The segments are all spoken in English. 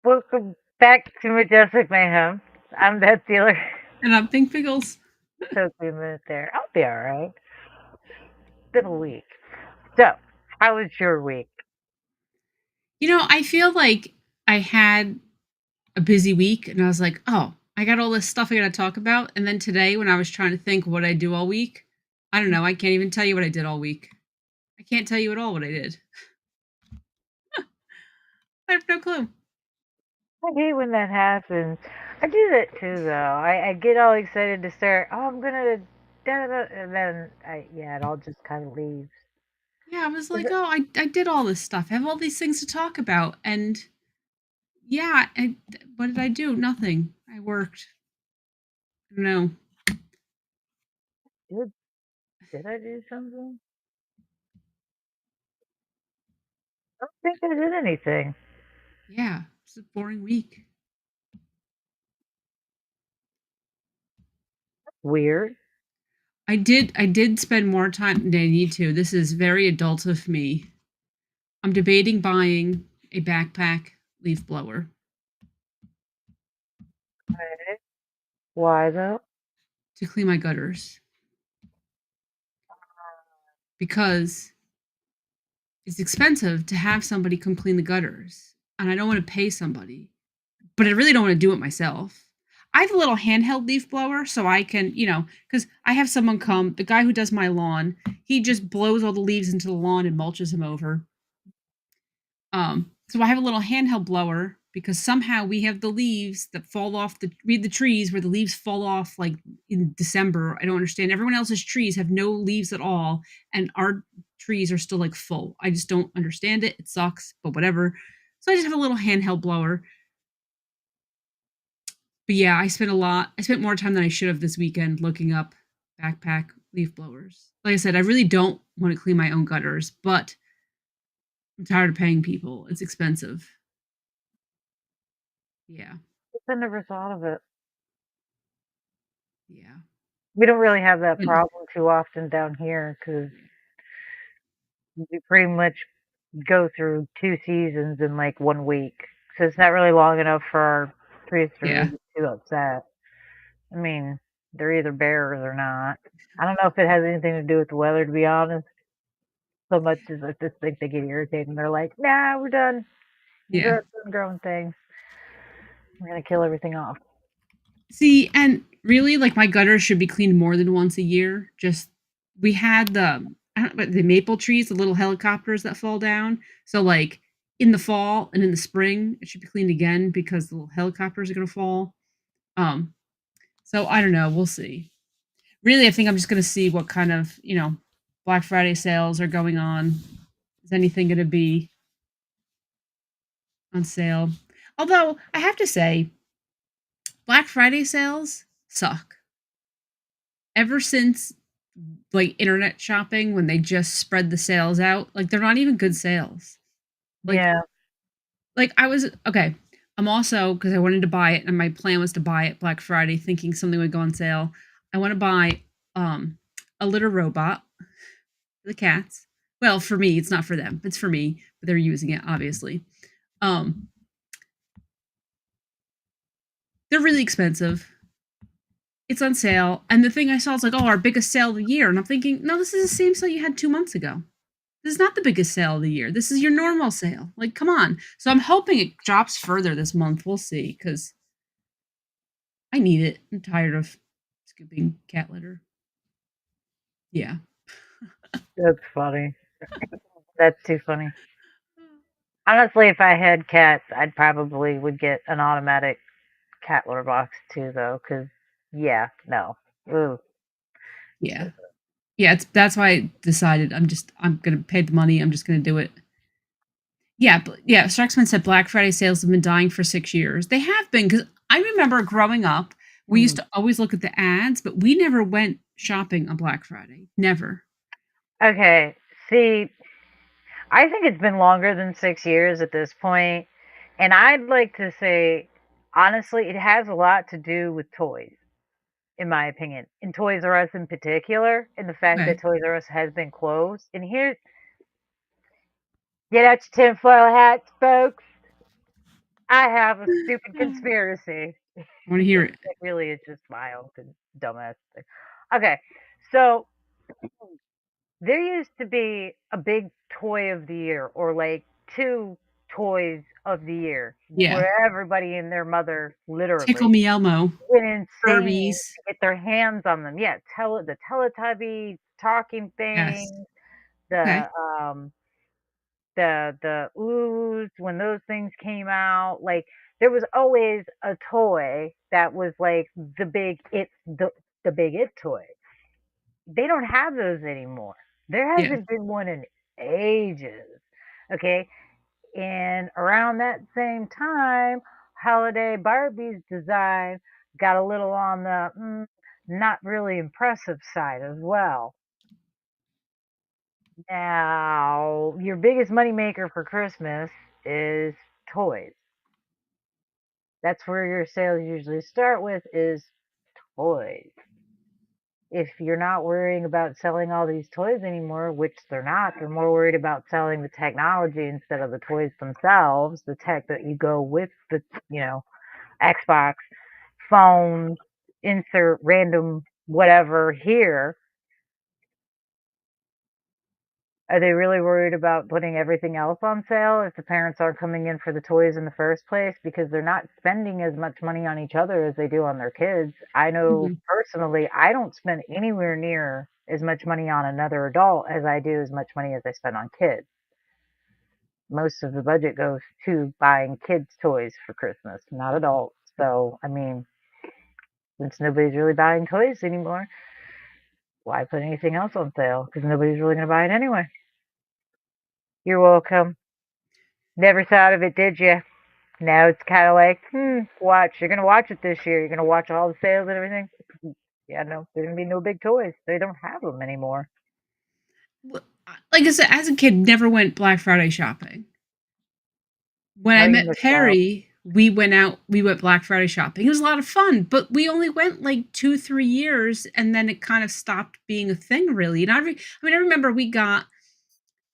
Welcome back to Majestic Mayhem. I'm that dealer. And I'm Pink Pickles. Took me a minute there. I'll be alright. Been a week. So, how was your week? I feel like I had a busy week and I was like, oh, I got all this stuff I got to talk about. And then today, when I was trying to think what I do all week, I don't know. I can't even tell you what I did all week. I can't tell you at all what I did. I have no clue. I hate when that happens. I do that too, though. I get all excited to start. Oh, I'm gonna, da, da, and then it all just kind of leaves. Yeah, I was Is like, it, oh, I did all this stuff. I have all these things to talk about. And yeah, what did I do? Nothing. I worked. I don't know. did, did I do something? I don't think I did anything. Yeah, it's a boring week. Weird. I did spend more time than I need to. This is very adult of me. I'm debating buying a backpack leaf blower Okay. Why though? to clean my gutters because it's expensive to have somebody come clean the gutters, and I don't want to pay somebody, but I really don't want to do it myself. I have a little handheld leaf blower so I can, because I have someone come, the guy who does my lawn, he just blows all the leaves into the lawn and mulches them over. So I have a little handheld blower because somehow we have the leaves that fall off the trees where the leaves fall off like in December. I don't understand. Everyone else's trees have no leaves at all, and our trees are still like full. I just don't understand it. It sucks, but whatever. So I just have a little handheld blower. But yeah, I spent more time than I should have this weekend looking up backpack leaf blowers. Like I said, I really don't want to clean my own gutters, but I'm tired of paying people. It's expensive. Yeah. I never thought of it. Yeah. We don't really have that And problem too often down here because we pretty much go through 2 seasons in, like, 1 week. So it's not really long enough for our trees to really yeah. get too upset. I mean, they're either bears or not. I don't know if it has anything to do with the weather, to be honest, so much as I just think they get irritated and they're like, "Nah, we're done. Yeah. You're done growing things. We're gonna kill everything off." See, and really, like my gutters should be cleaned more than once a year. Just we had I don't know, the maple trees, the little helicopters that fall down. So like in the fall and in the spring, it should be cleaned again because the little helicopters are gonna fall. Um, so I don't know. We'll see. Really, I think I'm just gonna see what kind of Black Friday sales are going on. Is anything gonna be on sale? Although I have to say, Black Friday sales suck. Ever since like internet shopping when they just spread the sales out, like they're not even good sales. Like Yeah. I was okay. I'm also because I wanted to buy it and my plan was to buy it Black Friday thinking something would go on sale. I want to buy um a litter robot for the cats. Well, for me, it's not for them. It's for me, but they're using it obviously. Um they're really expensive. It's on sale. And the thing I saw is like, oh, our biggest sale of the year. And I'm thinking, no, this is the same sale you had 2 months ago. This is not the biggest sale of the year. This is your normal sale. Like, come on. So I'm hoping it drops further this month. We'll see, because I need it. I'm tired of scooping cat litter. Yeah. That's funny. That's too funny. Honestly, if I had cats, I'd probably would get an automatic cat litter box too, though, because yeah, no. Ooh. Yeah. Yeah, that's why I decided I'm gonna pay the money. I'm just gonna do it. Yeah, but yeah, Sharksman said Black Friday sales have been dying for 6 years. They have been because I remember growing up, we used Mhm. to always look at the ads, but we never went shopping on Black Friday. Never. Okay, see, I think it's been longer than 6 years at this point, and I'd like to say, honestly, it has a lot to do with toys, in my opinion, and Toys R Us in particular, and the fact that Okay. Toys R Us has been closed. And here, get out your tinfoil hats, folks. I have a stupid conspiracy. I wanna hear it. It really is just wild and dumbass thing. Okay, so there used to be a big toy of the year or like 2 toys of the year Yeah. where everybody and their mother Tickle literally Me Elmo, went insane Furbies. to get their hands on them. Yeah, the Teletubby talking Yes. things, Okay. the, um, the Oohs when those things came out, like, there was always a toy that was like the big it toy. They don't have those anymore. There Yeah. hasn't been one in ages, okay? And around that same time, Holiday Barbie's design got a little on the, not really impressive side as well. Now, your biggest moneymaker for Christmas is toys. That's where your sales usually start with is toys. If you're not worrying about selling all these toys anymore, which they're not, they're more worried about selling the technology instead of the toys themselves, the tech that you go with the, you know, Xbox, phone, insert random whatever here. Are they really worried about putting everything else on sale if the parents aren't coming in for the toys in the first place? Because they're not spending as much money on each other as they do on their kids. I know Mhm. personally, I don't spend anywhere near as much money on another adult as I do as much money as I spend on kids. Most of the budget goes to buying kids' toys for Christmas, not adults. So, I mean, since nobody's really buying toys anymore, why put anything else on sale? Because nobody's really going to buy it anyway. You're welcome. Never thought of it, did you? Now it's kinda like, watch. You're gonna watch it this year. You're gonna watch all the sales and everything. Yeah, no, there's gonna be no big toys. They don't have them anymore. Like I said, as a kid, never went Black Friday shopping. When Oh, I you met missed out. Perry, we went Black Friday shopping. It was a lot of fun, but we only went like 2, 3 years, and then it kind of stopped being a thing really, and I mean, I remember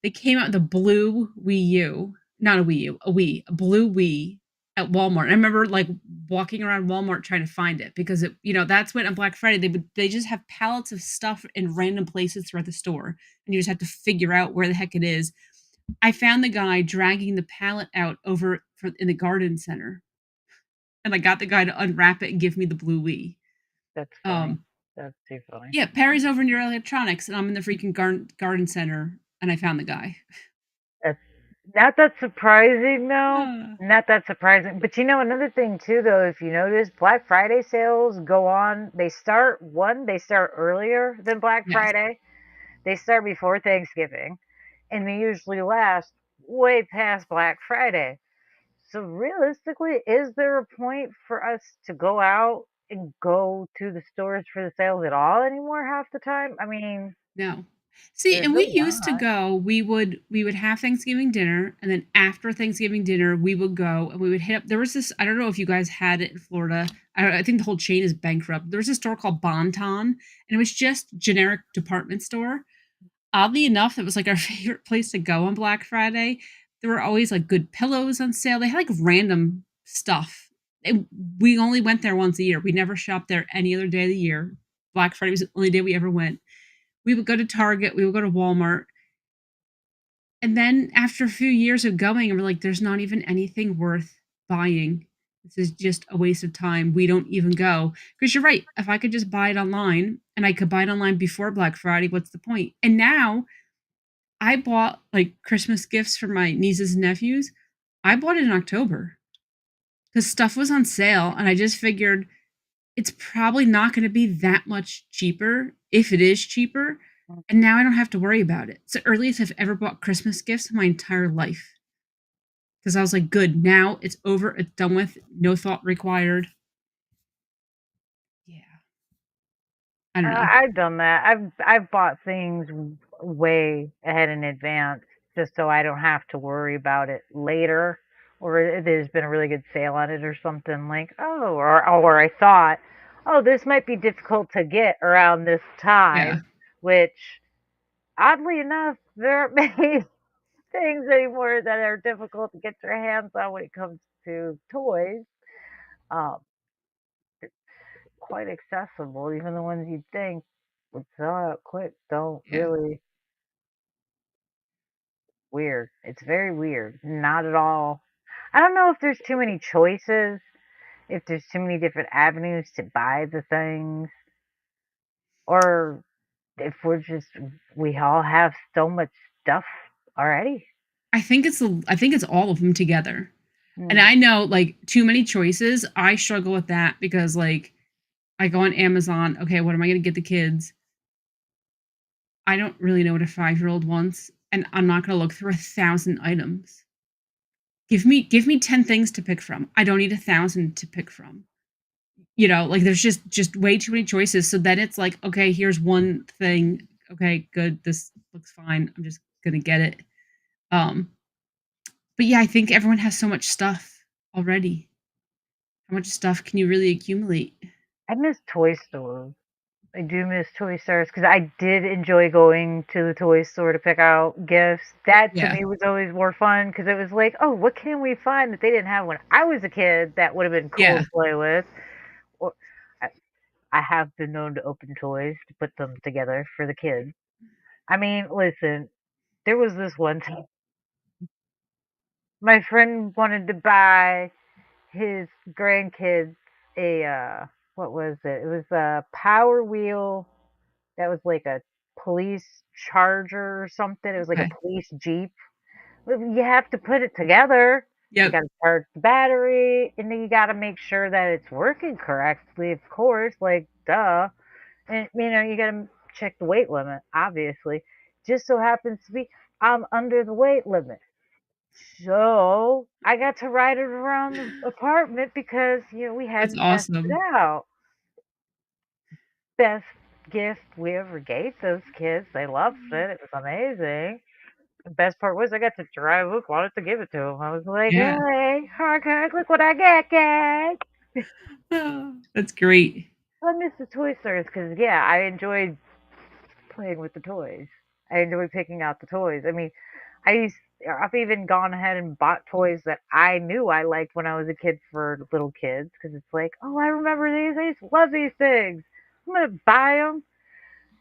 they came out with the blue Wii U, not a Wii U, a blue Wii at Walmart. I remember, like, walking around Walmart trying to find it because that's when on Black Friday, they just have pallets of stuff in random places throughout the store, and you just have to figure out where the heck it is. I found the guy dragging the pallet out over for in the garden center, and I got the guy to unwrap it and give me the blue Wii. That's funny. Um, That's too funny. yeah, Perry's over near electronics, and I'm in the freaking garden center, and I found the guy. That's not that surprising though. Ah, Not that surprising. But you know another thing too though, if you notice, Black Friday sales go on. They start earlier than Black yes. Friday. They start before Thanksgiving, and they usually last way past Black Friday. So realistically, is there a point for us to go out and go to the stores for the sales at all anymore half the time? I mean, No. See, there's and we really used to not. go, we would have Thanksgiving dinner, and then after Thanksgiving dinner, we would go and we would hit up there was this I don't know if you guys had it in Florida. I think the whole chain is bankrupt. There was a store called Bon-Ton, and it was just generic department store. Oddly enough, it was, like, our favorite place to go on Black Friday. There were always, like, good pillows on sale. They had, like, random stuff. And we only went there once a year. We never shopped there any other day of the year. Black Friday was the only day we ever went. We would go to Target, we would go to Walmart, and then after a few years of going, and we're like, "There's not even anything worth buying. This is just a waste of time. We don't even go." Because 'Cause you're right, if I could just buy it online, and I could buy it online before Black Friday, what's the point? And now, I bought, like, Christmas gifts for my nieces and nephews. I bought it in October because stuff was on sale, and I just figured it's probably not gonna be that much cheaper, if it is cheaper, and now I don't have to worry about it. It's the earliest I've ever bought Christmas gifts in my entire life because I was like, "Good, now it's over, it's done with, no thought required." Yeah, I don't know. I've done that. I've bought things way ahead in advance just so I don't have to worry about it later, or there's been a really good sale on it or something like, oh, or I thought, oh, this might be difficult to get around this Yeah. time, which oddly enough, there aren't many things anymore that are difficult to get your hands on when it comes. to toys, um, quite accessible. Even the ones you'd think would sell out quick don't Yeah. really. Weird. It's very weird. Not at all. I don't know if there's too many choices, if there's too many different avenues to buy the things, or if we all have so much stuff already. I think it's all of them together. And Mm. I know, like, too many choices, I struggle with that because, like, I go on Amazon, "Okay, what am I gonna get the kids?" I don't really know what a five-year-old wants, and I'm not gonna look through 1,000 items. Give me 10 things to pick from. I don't need 1,000 to pick from. You know, like, there's just way too many choices, so then it's like, "Okay, here's one thing. Okay, good. This looks fine. I'm just gonna get it." Um, but yeah, I think everyone has so much stuff already. How much stuff can you really accumulate? I miss toy stores. I do miss toy stores because I did enjoy going to the toy store to pick out gifts. That to Yeah. me was always more fun because it was like, oh, what can we find that they didn't have when I was a kid that would have been cool Yeah. to play with? Or I, I have been known to open toys to put them together for the kids. I mean, listen, there was this one time my friend wanted to buy his grandkids a what was it? It was a Power Wheel that was like a police charger or something. It was like a Okay. police jeep. Well, you have to put it together. You Yep. gotta charge the battery, and then you gotta make sure that it's working correctly, of course, like, duh. And, you gotta check the weight limit, obviously. Just so happens to be I'm under the weight limit. So I got to ride it around the apartment because, we That's hadn't tested it awesome. out. Best gift we ever gave those kids. They loved it. It was amazing. The best part was I got to drive up on it to give it to them. I was like, Yeah. "Hey, okay, look what I got, guys." That's great. I miss the toy stores because, yeah, I enjoyed playing with the toys. I enjoyed picking out the toys. I mean, I've even gone ahead and bought toys that I knew I liked when I was a kid for little kids because it's like, oh, I remember these. I used to love these things. I'm gonna buy them.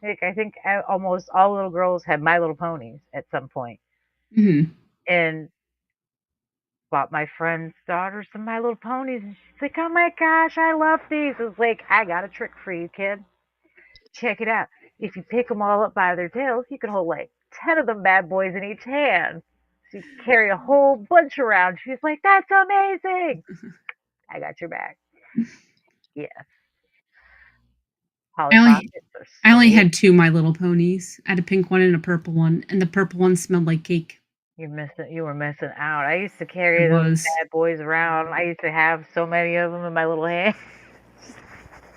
Like I think almost all little girls had My Little Ponies at some point, Mhm. and bought my friend's daughter some My Little Ponies, and she's like, "Oh my gosh, I love these." I was like, "I got a trick for you, kid. Check it out. If you pick them all up by their tails, you can hold like 10 of them bad boys in each hand. So you can carry a whole bunch around." She's like, "That's amazing." I got your back. Yes, I Polly only Pockets are I only sweet. had 2 My Little Ponies. I had a pink one and a purple one, and the purple one smelled like cake. You were missing out. I used to It carry those was. bad boys around. I used to have so many of them in my little hand.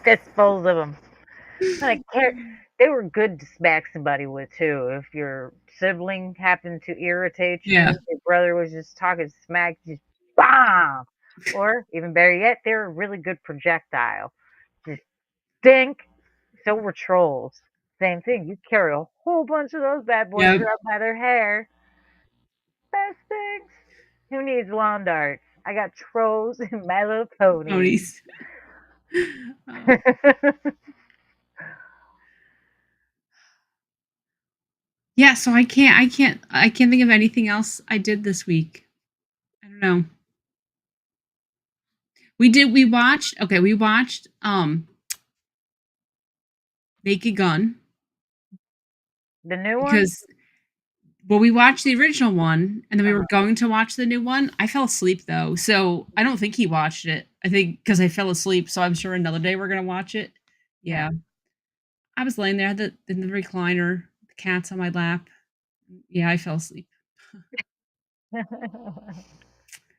Fistfuls of them. Like, they were good to smack somebody with too. If your sibling happened to irritate Yeah. you, your brother was just talking smack, just bomb. Or even better yet, they were a really good projectile. Just dink. So were trolls. Same thing. You carry a whole bunch of those bad boys Yep. around by their hair. Best things. Who needs lawn darts? I got trolls and My Little Ponies. Ponies. Oh. Yeah, so I can't think of anything else I did this week. I don't know. We watched Naked Gun The new one? because well, we watched the original one and then we were Uh-huh. going to watch the new one. I fell asleep though, so I don't think he watched it. I think because I fell asleep, so I'm sure another day we're gonna watch it. Yeah. Yeah. I was laying there in the recliner, the cat's on my lap. Yeah, I fell asleep.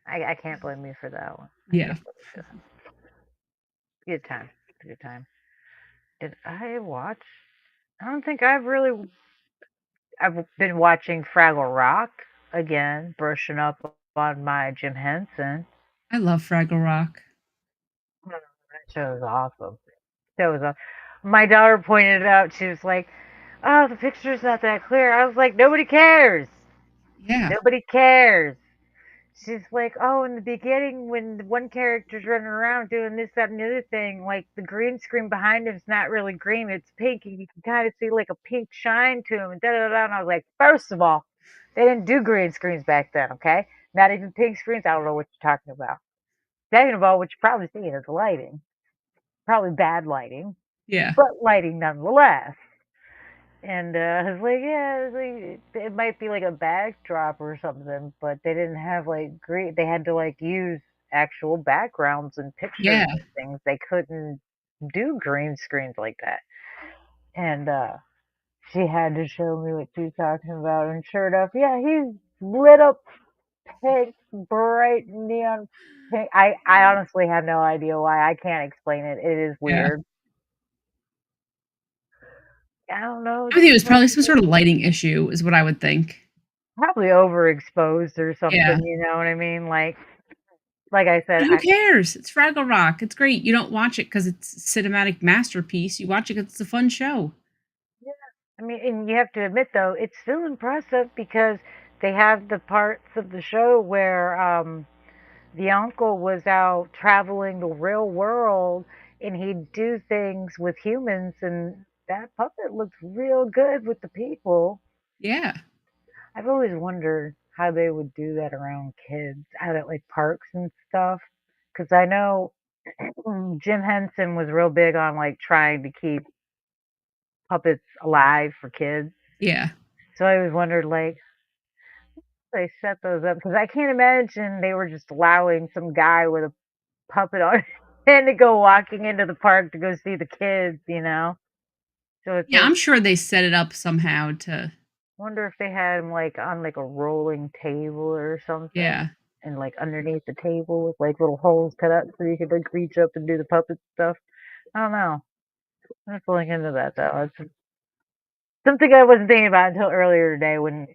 I can't blame you for that one. I Yeah. can't blame you for that. Good time. Good time. Did I watch? I don't think I've been watching Fraggle Rock again, brushing up on my Jim Henson. I love Fraggle Rock. That show is awesome. That was a My daughter pointed it out. She was like, "Oh, the picture's not that clear." I was like, "Nobody cares. Yeah. Nobody cares. she's like, "Oh, in the beginning, when the one character's running around doing this, that, and the other thing, like the green screen behind him's not really green; it's pink, and you can kind of see like a pink shine to him." And da da da. And I was like, first of all, they didn't do green screens back then, okay? Not even pink screens. I don't know what you're talking about. Second of all, what you're probably seeing is lighting, probably bad lighting, Yeah. but lighting nonetheless. And I was like, yeah, it might be like a backdrop or something, but they didn't have like great. They had to like use actual backgrounds and pictures Yeah. and things. They couldn't do green screens like that. And she had to show me what she was talking about. And sure enough, yeah, he's lit up pink, bright neon pink. I honestly have no idea why. I can't explain it. It is Yeah. weird. I don't know. I think it was probably some sort of lighting issue is what I would think. Probably overexposed or Yeah. something, you know what I mean? Like I said, But who cares? It's Fraggle Rock. It's great. You don't watch it because it's a cinematic masterpiece. You watch it 'cause it's a fun show. yeah, I mean, and you have to admit though, it's still impressive because they have the parts of the show where the uncle was out traveling the real world and he'd do things with humans, and that puppet looks real good with the people. Yeah. I've always wondered how they would do that around kids, out at like parks and stuff. Because I know Jim Henson was real big on like trying to keep puppets alive for kids. Yeah. So I always wondered like they set those up because I can't imagine they were just allowing some guy with a puppet on and to go walking into the park to go see the kids, you know. So it's Yeah, like I'm sure they set it up somehow to wonder if they had him like on like a rolling table or something, yeah. and like underneath the table with like little holes cut out so you could like reach up and do the puppet stuff. I don't know. I have to look into that though. It's something I wasn't thinking about until earlier today when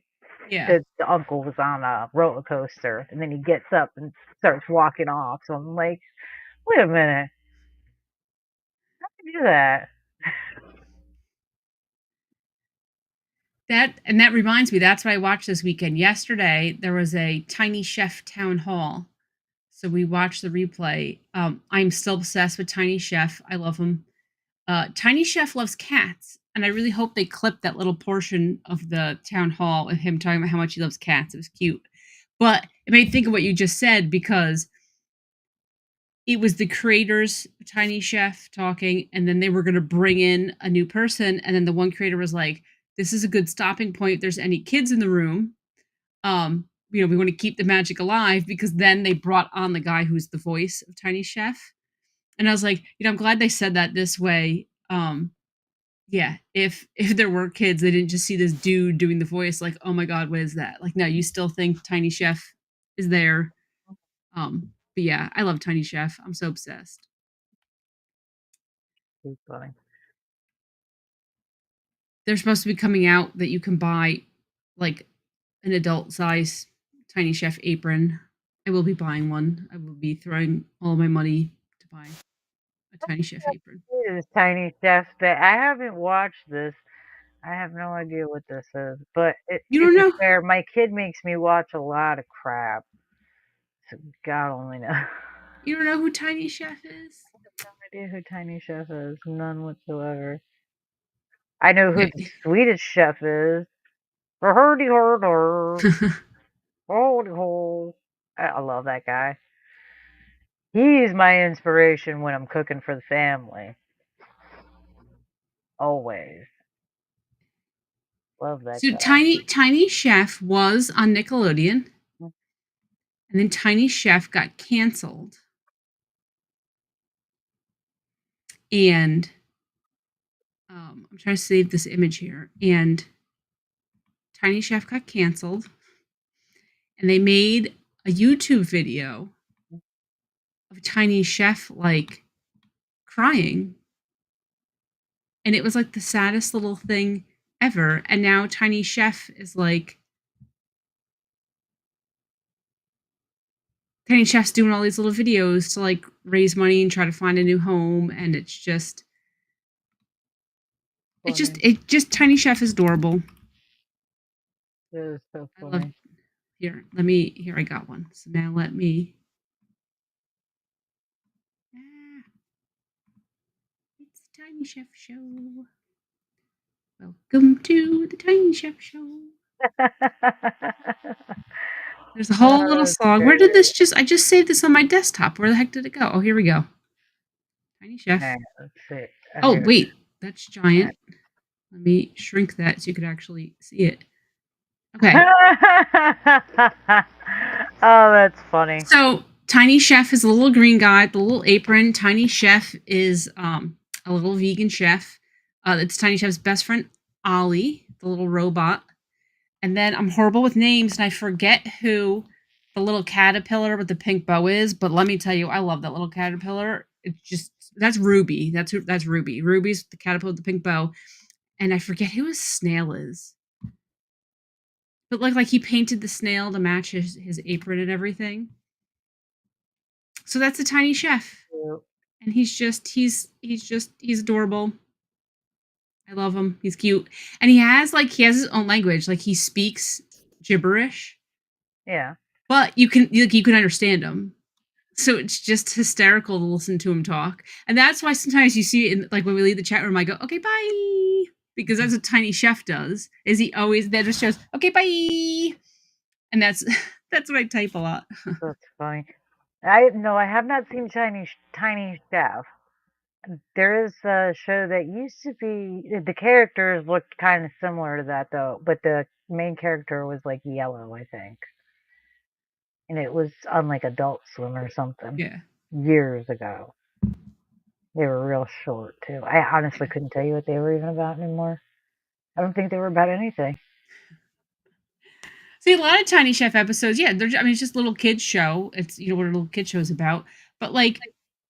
Yeah. the uncle was on a roller coaster and then he gets up and starts walking off. So I'm like, wait a minute, how do you do that? That reminds me, that's what I watched this weekend. Yesterday, there was a Tiny Chef town hall. So we watched the replay. I'm still obsessed with Tiny Chef. I love him. Tiny Chef loves cats, and I really hope they clipped that little portion of the town hall of him talking about how much he loves cats. It was cute. But it made me think of what you just said because it was the creators, Tiny Chef, talking, and then they were gonna bring in a new person, and then the one creator was like, "This is a good stopping point if there's any kids in the room. We wanna keep the magic alive," because then they brought on the guy who's the voice of Tiny Chef, and I was like, I'm glad they said that this way, yeah, if there were kids, they didn't just see this dude doing the voice like, "Oh my god, what is that?" Like, no, you still think Tiny Chef is there. But yeah, I love Tiny Chef. I'm so obsessed. Too funny. They're supposed to be coming out that you can buy like an adult size Tiny Chef apron. I will be buying one. I will be throwing all my money to buy a Tiny Chef apron. This Tiny Chef that I haven't watched this. I have no idea what this is, but You to don't be know? fair, my kid makes me watch a lot of crap. So God only knows. You don't know who Tiny Chef is? No idea who Tiny Chef is. None whatsoever. I know who Yeah. the Swedish chef is. Herdy herder. Holy hole. I love that guy. He's my inspiration when I'm cooking for the family. Always. Love that So guy. Tiny Chef was on Nickelodeon, and then Tiny Chef got canceled. And I'm trying to save this image here. And Tiny Chef got canceled, and they made a YouTube video of Tiny Chef like crying, and it was like the saddest little thing ever. And now Tiny Chef is like Tiny Chef's doing all these little videos to like raise money and try to find a new home, and Funny. it just Tiny Chef is adorable. It is so I love funny. Here, I got one. So now let me. Ah, it's the Tiny Chef Show. Welcome to the Tiny Chef Show. There's a whole little That's song. Where did great. this I just saved this on my desktop. Where the heck did it go? Oh, here we go. Tiny Chef. Let's see. Oh, Here. wait. That's giant. Let me shrink that so you could actually see it. Okay. Oh, that's funny. So Tiny Chef is a little green guy, the little apron. Tiny Chef is a little vegan chef. It's Tiny Chef's best friend, Ollie, the little robot. And then I'm horrible with names and I forget who the little caterpillar with the pink bow is, but let me tell you, I love that little caterpillar. It's just that's Ruby. That's Ruby. Ruby's the caterpillar with the pink bow. And I forget who his snail is. But like he painted the snail to match his apron and everything. So that's a Tiny Chef. And he's adorable. I love him. He's cute. And he has his own language. Like he speaks gibberish. Yeah. But you can understand him. So it's just hysterical to listen to him talk. And that's why sometimes you see it in when we leave the chat room, I go, okay, bye. Because that's what Tiny Chef does. Is he always that just shows, okay, bye. And that's what I type a lot. That's funny. I have not seen Tiny Chef. There is a show that used to be the characters looked kind of similar to that though, but the main character was yellow, I think. And it was on Adult Swim or something. Yeah. Years ago. They were real short too. I honestly couldn't tell you what they were even about anymore. I don't think they were about anything. See, a lot of Tiny Chef episodes, yeah, it's just a little kids show. It's what a little kid show is about. But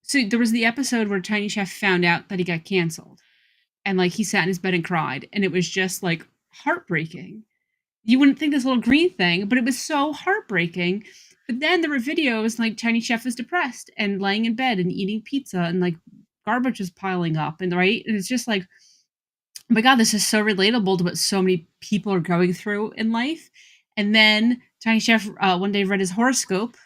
so there was the episode where Tiny Chef found out that he got canceled. And he sat in his bed and cried. And it was just heartbreaking. You wouldn't think this little green thing, but it was so heartbreaking. But then there were videos Tiny Chef is depressed and laying in bed and eating pizza and garbage is piling up and right. And it's just oh my God, this is so relatable to what so many people are going through in life. And then Tiny Chef one day read his horoscope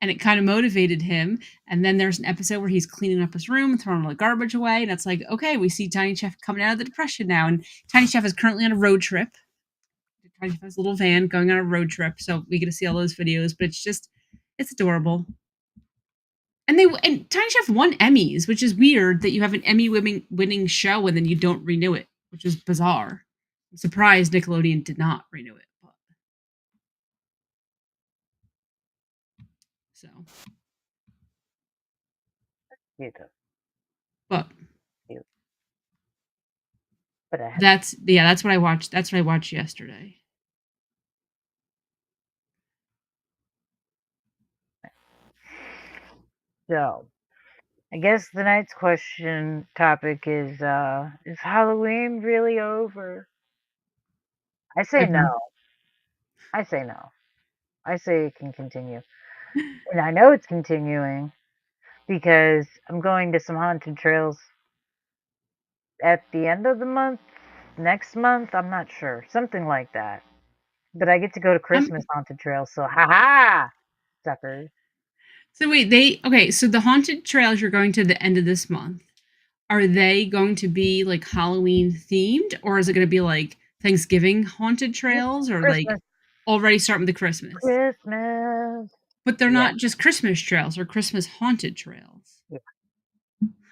and it kind of motivated him. And then there's an episode where he's cleaning up his room and throwing all the garbage away. And it's okay, we see Tiny Chef coming out of the depression now. And Tiny Chef is currently on a road trip. Tiny Chef has a little van going on a road trip. So we get to see all those videos, but it's adorable. And Tiny Chef won Emmys, which is weird that you have an Emmy winning show and then you don't renew it, which is bizarre. I'm surprised Nickelodeon did not renew it. So, but that's what I watched. That's what I watched yesterday. So, I guess the night's question topic is Halloween really over? I say no. I say no. I say it can continue. And I know it's continuing because I'm going to some haunted trails at the end of the month, next month, I'm not sure. Something like that. But I get to go to Christmas haunted trails, so haha, suckers. So wait, so the haunted trails you're going to the end of this month, are they going to be Halloween themed, or is it going to be Thanksgiving haunted trails, or Christmas. Already starting with the Christmas? Christmas. But they're not just Christmas trails or Christmas haunted trails. Yeah.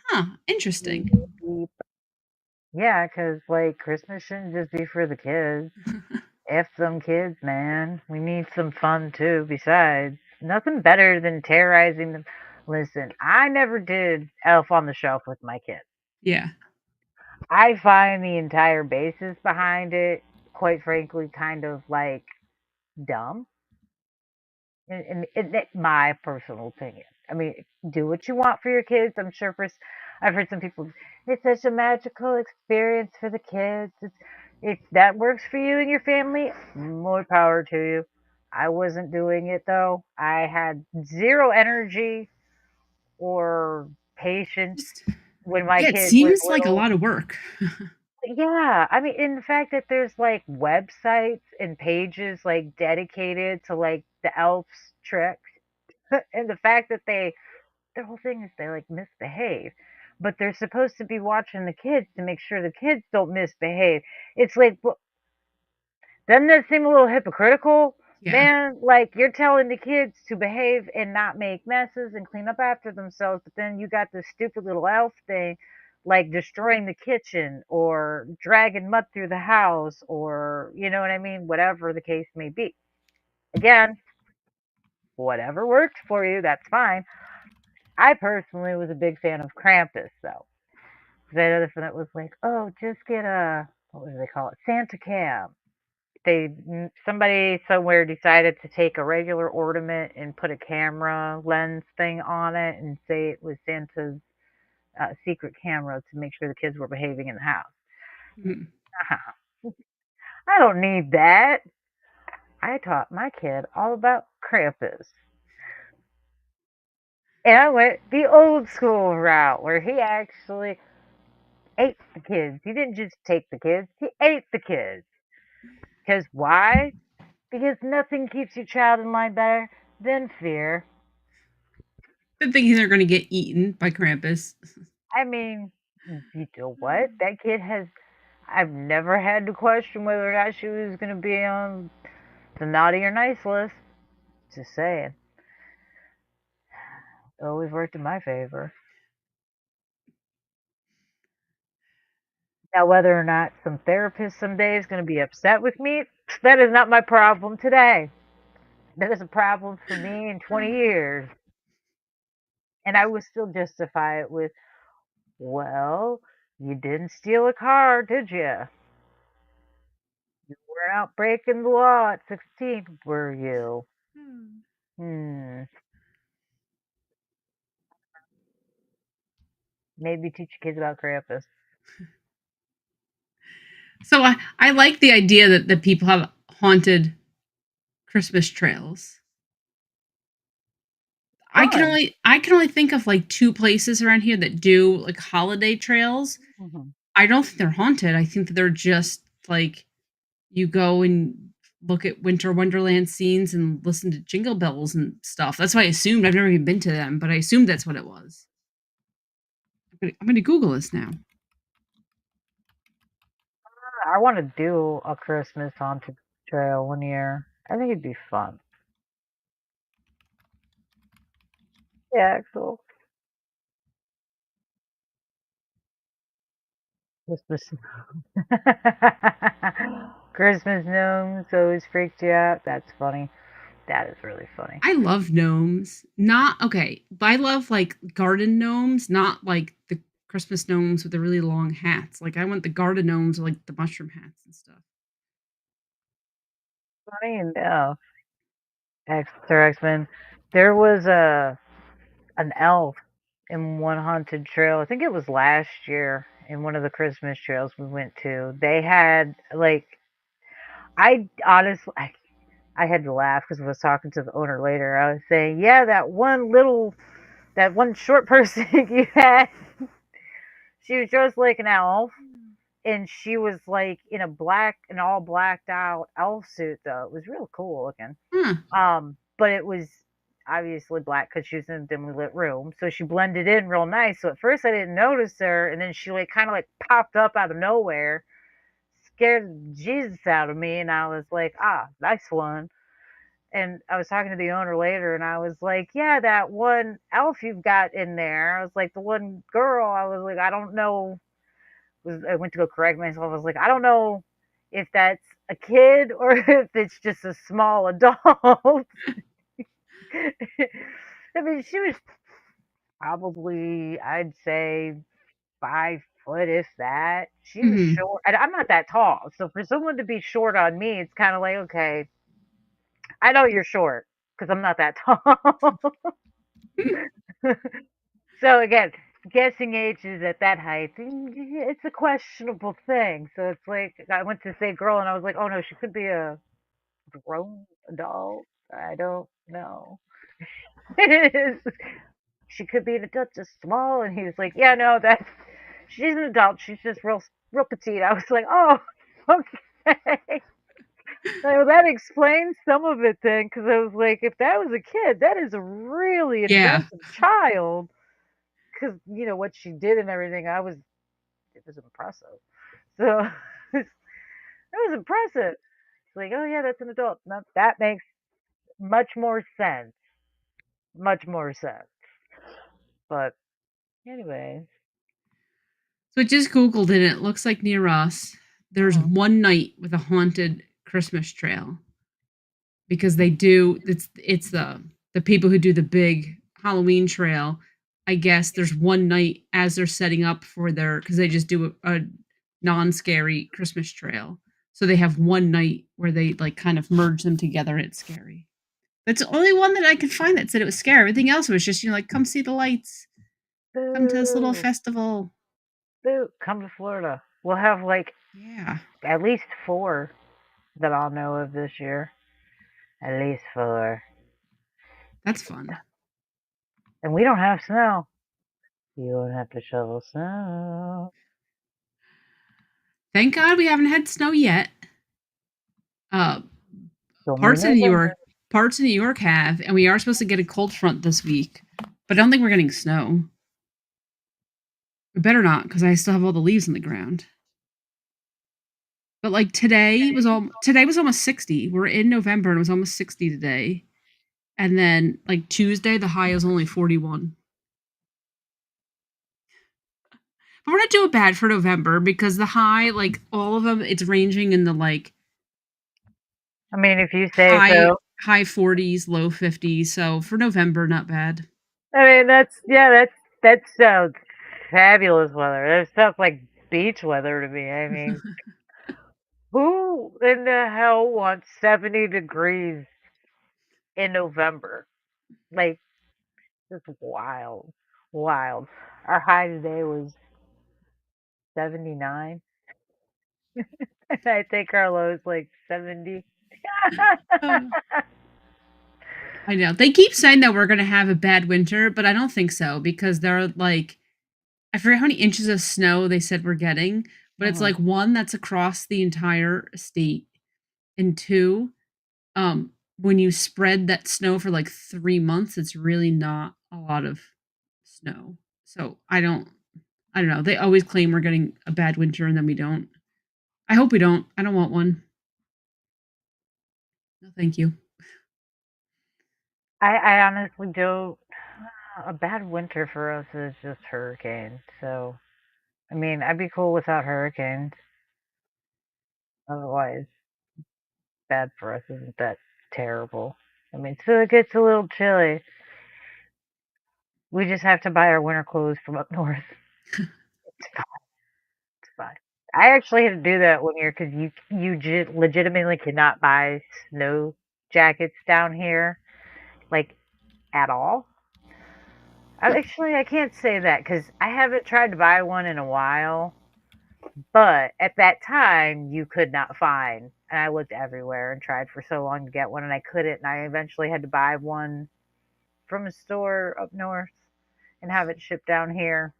Huh, interesting. Yeah, because Christmas shouldn't just be for the kids. F them kids, man. We need some fun too. Besides, nothing better than terrorizing them. Listen, I never did Elf on the Shelf with my kids. Yeah. I find the entire basis behind it, quite frankly, kind of dumb. In my personal opinion. I mean, do what you want for your kids. I'm sure I've heard some people, it's such a magical experience for the kids. If that works for you and your family, more power to you. I wasn't doing it though. I had zero energy or patience when my it kids seems was like a little. lot of work. Yeah, I mean, in the fact that there's, like, websites and pages, like, dedicated to, like, the elf's tricks, and the fact that their whole thing is they, like, misbehave, but they're supposed to be watching the kids to make sure the kids don't misbehave. It's like, well, doesn't that seem a little hypocritical? Yeah. Man, like, you're telling the kids to behave and not make messes and clean up after themselves, but then you got this stupid little elf thing, like destroying the kitchen or dragging mud through the house or, you know what I mean? Whatever the case may be. Again, whatever works for you, that's fine. I personally was a big fan of Krampus, though. That other one that was like, oh, just get a, what do they call it? Santa cam. Somebody somewhere decided to take a regular ornament and put a camera lens thing on it and say it was Santa's secret camera to make sure the kids were behaving in the house. Mhm. I don't need that. I taught my kid all about Krampus. And I went the old school route where he actually ate the kids. He didn't just take the kids, he ate the kids. Because why? Because nothing keeps your child in line better than fear. The things are gonna get eaten by Krampus. I mean, you know what? That kid has. I've never had to question whether or not she was going to be on the naughty or nice list. Just saying. It always worked in my favor. Now, whether or not some therapist someday is going to be upset with me, that is not my problem today. That is a problem for me in 20 years. And I would still justify it with, well, you didn't steal a car, did you? You were out breaking the law at 16, were you? Hmm. Maybe teach your kids about Krampus. So I like the idea that people have haunted Christmas trails. Fun. I can only think of like two places around here that do like holiday trails. Mhm. I don't think they're haunted. I think that they're just like you go and look at winter wonderland scenes and listen to jingle bells and stuff. That's why I assumed. I've never even been to them, but I assumed that's what it was. I'm gonna Google this now. I want to do a Christmas haunted trail one year. I think it'd be fun. Yeah, Axel. Christmas. Christmas gnomes always freaked you out. That's funny. That is really funny. I love gnomes. Not okay, but I love like garden gnomes, not like the Christmas gnomes with the really long hats. Like I want the garden gnomes with like the mushroom hats and stuff. Funny enough, X-Men. There was an elf in one haunted trail. I think it was last year in one of the Christmas trails we went to. They had like I honestly I had to laugh because I was talking to the owner later. I was saying, yeah, that one short person you had, she was dressed like an elf, and she was like in an all blacked out elf suit. Though it was real cool looking. Huh. But it was obviously black because she was in a dimly lit room, so she blended in real nice. So at first I didn't notice her, and then she like kind of like popped up out of nowhere, scared Jesus out of me, and I was like, ah, nice one. And I was talking to the owner later, and I was like, "Yeah, that one elf you've got in there." I was like, "The one girl." I was like, "I don't know." I went to go correct myself. I was like, "I don't know if that's a kid or if it's just a small adult." I mean, she was probably, I'd say, 5 foot, if that. She was Mhm. short, and I'm not that tall. So for someone to be short on me, it's kind of like, okay, I know you're short because I'm not that tall. So again, guessing ages at that height, it's a questionable thing. So it's like I went to say girl, and I was like, oh no, she could be a grown adult. I don't know. She could be an adult, just small. And he was like, yeah, no, that's she's an adult. She's just real. real petite. I was like, oh, okay. So that explains some of it then, because I was like, if that was a kid, that is a really Yeah. inventive child. Because what she did and everything, it was impressive. So it was impressive. It's like, oh yeah, that's an adult. No, that makes much more sense. Much more sense. But anyways, So I just Googled it. It looks like near us, there's mhm. one night with a haunted Christmas trail because they do. It's the people who do the big Halloween trail. I guess there's one night as they're setting up for their because they just do a non-scary Christmas trail. So they have one night where they like kind of merge them together and it's scary. That's the only one that I could find that said it was scary. Everything else was just, like, come see the lights, come to this little Boo, festival. boo, come to Florida. We'll have like Yeah, at least four that I'll know of this year. At least four. that's fun. And we don't have snow. You won't have to shovel snow. Thank God we haven't had snow yet. Uh, It's only parts of New November. York parts of New York have, and we are supposed to get a cold front this week, but I don't think we're getting snow. We better not, because I still have all the leaves on the ground. But, like, today was almost 60. We're in November, and it was almost 60 today, and then, like, Tuesday, the high is only 41. But we're not doing bad for November because the high, like all of them, it's ranging in the like I mean, if you say high so. high 40s, low 50s. So for November, not bad. I mean, that sounds fabulous weather. That sounds like beach weather to me. I mean, who in the hell wants 70 degrees in November? Like, it's wild. Wild. Our high today was 79. And I think our low is like 70. Oh, I know. They keep saying that we're going to have a bad winter, but I don't think so because they're like, I forget how many inches of snow they said we're getting, but it's Mhm. like one that's across the entire state, and two, when you spread that snow for like 3 months, it's really not a lot of snow. So I don't know. They always claim we're getting a bad winter and then we don't. I hope we don't. I don't want one. No, thank you. I honestly don't. A bad winter for us is just hurricanes. So, I mean, I'd be cool without hurricanes. Otherwise, bad for us isn't that terrible. I mean, so it gets a little chilly. We just have to buy our winter clothes from up north. It's fine. It's fine. I actually had to do that one year because you legitimately cannot buy snow jackets down here, like at all. I can't say that because I haven't tried to buy one in a while. But at that time, you could not find, and I looked everywhere and tried for so long to get one, and I couldn't. And I eventually had to buy one from a store up north and have it shipped down here.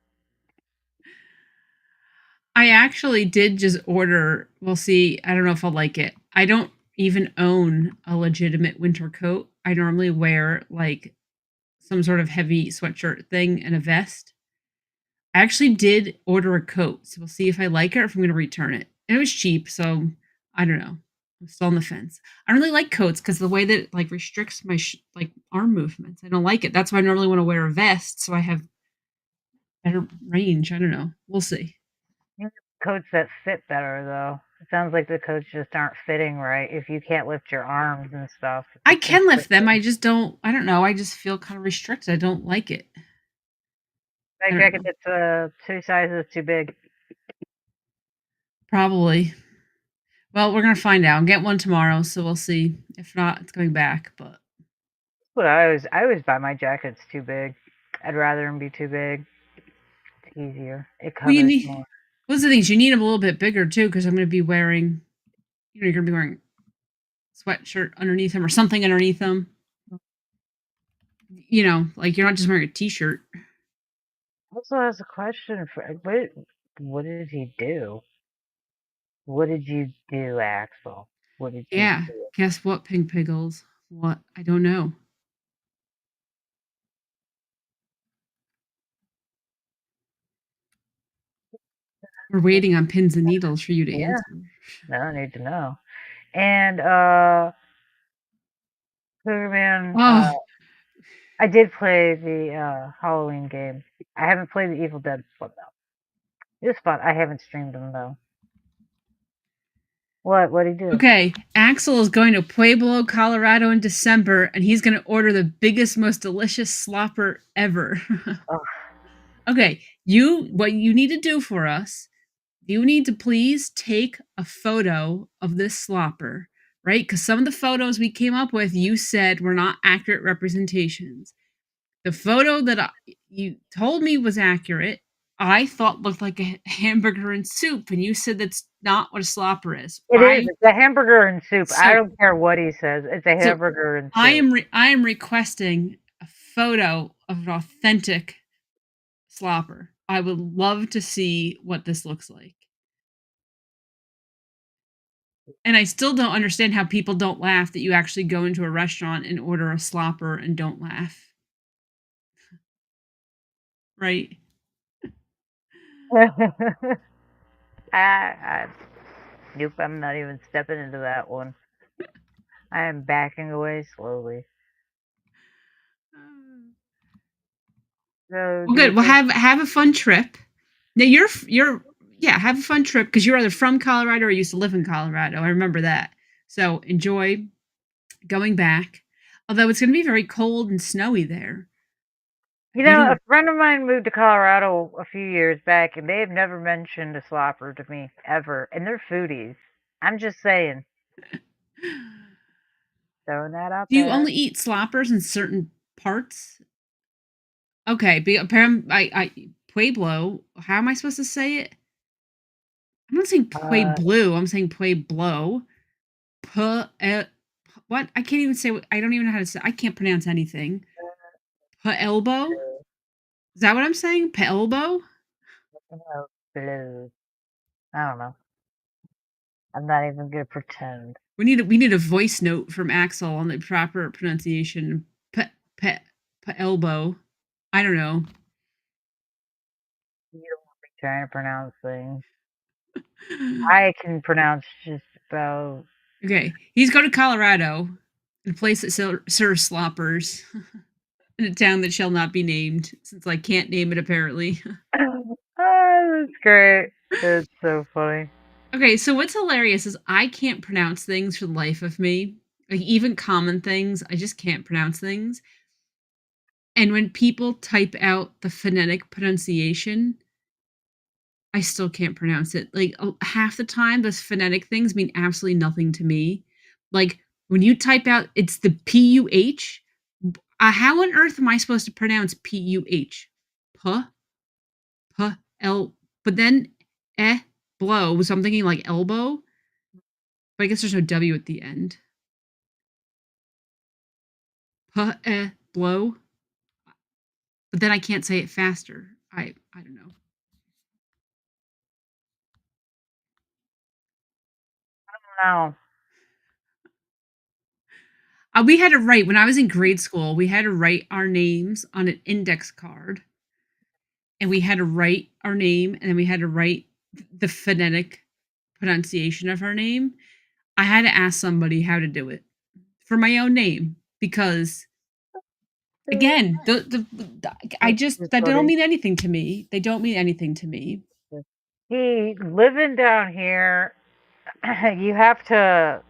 I actually did just order. We'll see. I don't know if I'll like it. I don't even own a legitimate winter coat. I normally wear like some sort of heavy sweatshirt thing and a vest. I actually did order a coat, so we'll see if I like it or if I'm going to return it. And it was cheap, so I don't know. I'm still on the fence. I don't really like coats because the way that it like restricts my like arm movements, I don't like it. That's why I normally want to wear a vest so I have better range. I don't know. We'll see. You need coats that fit better, though. It sounds like the coats just aren't fitting right. If you can't lift your arms and stuff, I it's can lift them. conflicting. I just don't. I don't know. I just feel kind of restricted. I don't like it. My I don't jacket know. that's two sizes too big. Probably. Well, we're gonna find out. I'll get one tomorrow, so we'll see. If not, it's going back. But But I always buy my jackets too big. I'd rather them be too big. It's easier. It well, you covers need. more. What's the things you need them a little bit bigger too, because I'm gonna be wearing. You're gonna be wearing sweatshirt underneath them or something underneath them. Like you're not just wearing a t-shirt. Also has a question for what did he do? What did you do, Axel? What did you Yeah. do? Guess what, Pink Pickles? What? I don't know. We're waiting on pins and needles for you to Yeah, answer. now I need to know. And Cougar Man, Oh, I did play the Halloween game. I haven't played the Evil Dead one though. It was fun. I haven't streamed them though. What? What'd he do? okay. Axel is going to Pueblo, Colorado in December, and he's going to order the biggest, most delicious slopper ever. Oh, Okay, what you need to do for us, you need to please take a photo of this slopper, right? Because some of the photos we came up with, you said were not accurate representations. The photo that you told me was accurate, I thought looked like a hamburger and soup, and you said that's not what a slopper is. it is. It's a hamburger and soup. I So don't care what he says. It's a so hamburger and soup. I am requesting a photo of an authentic slopper. I would love to see what this looks like. And I still don't understand how people don't laugh that you actually go into a restaurant and order a slopper and don't laugh. Right? I, nope. I'm not even stepping into that one. I am backing away slowly. So, Well, do you good. Well, think? have a fun trip. Now you're yeah, have a fun trip because you're either from Colorado or used to live in Colorado. I remember that. So enjoy going back. Although it's going to be very cold and snowy there. You You know, a don't. friend of mine moved to Colorado a few years back, and they have never mentioned a slopper to me ever, and they're foodies. I'm just saying, throwing that out Do you there. only eat sloppers in certain parts? Okay, apparently, Pueblo. How am I supposed to say it? I'm not saying Uh, Pueblo. I'm saying Pueblo. Pu- uh, what? I can't even say. I don't even know how to say. I can't pronounce anything. Pueblo. Is that what I'm saying? Pueblo. blue. I don't know. I'm not even gonna pretend. We need a voice note from Axel on the proper pronunciation. Pe elbow. I don't know. You don't want me trying to pronounce things. I can pronounce just about. Okay, he's going to Colorado, a place that serves sloppers, in a town that shall not be named, since I can't name it apparently. That's great. It's so funny. Okay, so what's hilarious is I can't pronounce things for the life of me. Like even common things, I just can't pronounce things. And when people type out the phonetic pronunciation, I still can't pronounce it. Like half the time, those phonetic things mean absolutely nothing to me. Like when you type out, it's the PUH. How on earth am I supposed to pronounce PUH? Puh, puh, but then blow. So I'm thinking like elbow, but I guess there's no W at the end. Puh, blow. But then I can't say it faster. I don't know. No. We had to write when I was in grade school. We had to write our names on an index card, and we had to write our name, and then we had to write the phonetic pronunciation of our name. I had to ask somebody how to do it for my own name because, again, I just It's that don't funny. mean anything to me. They don't mean anything to me. He living down here, you have to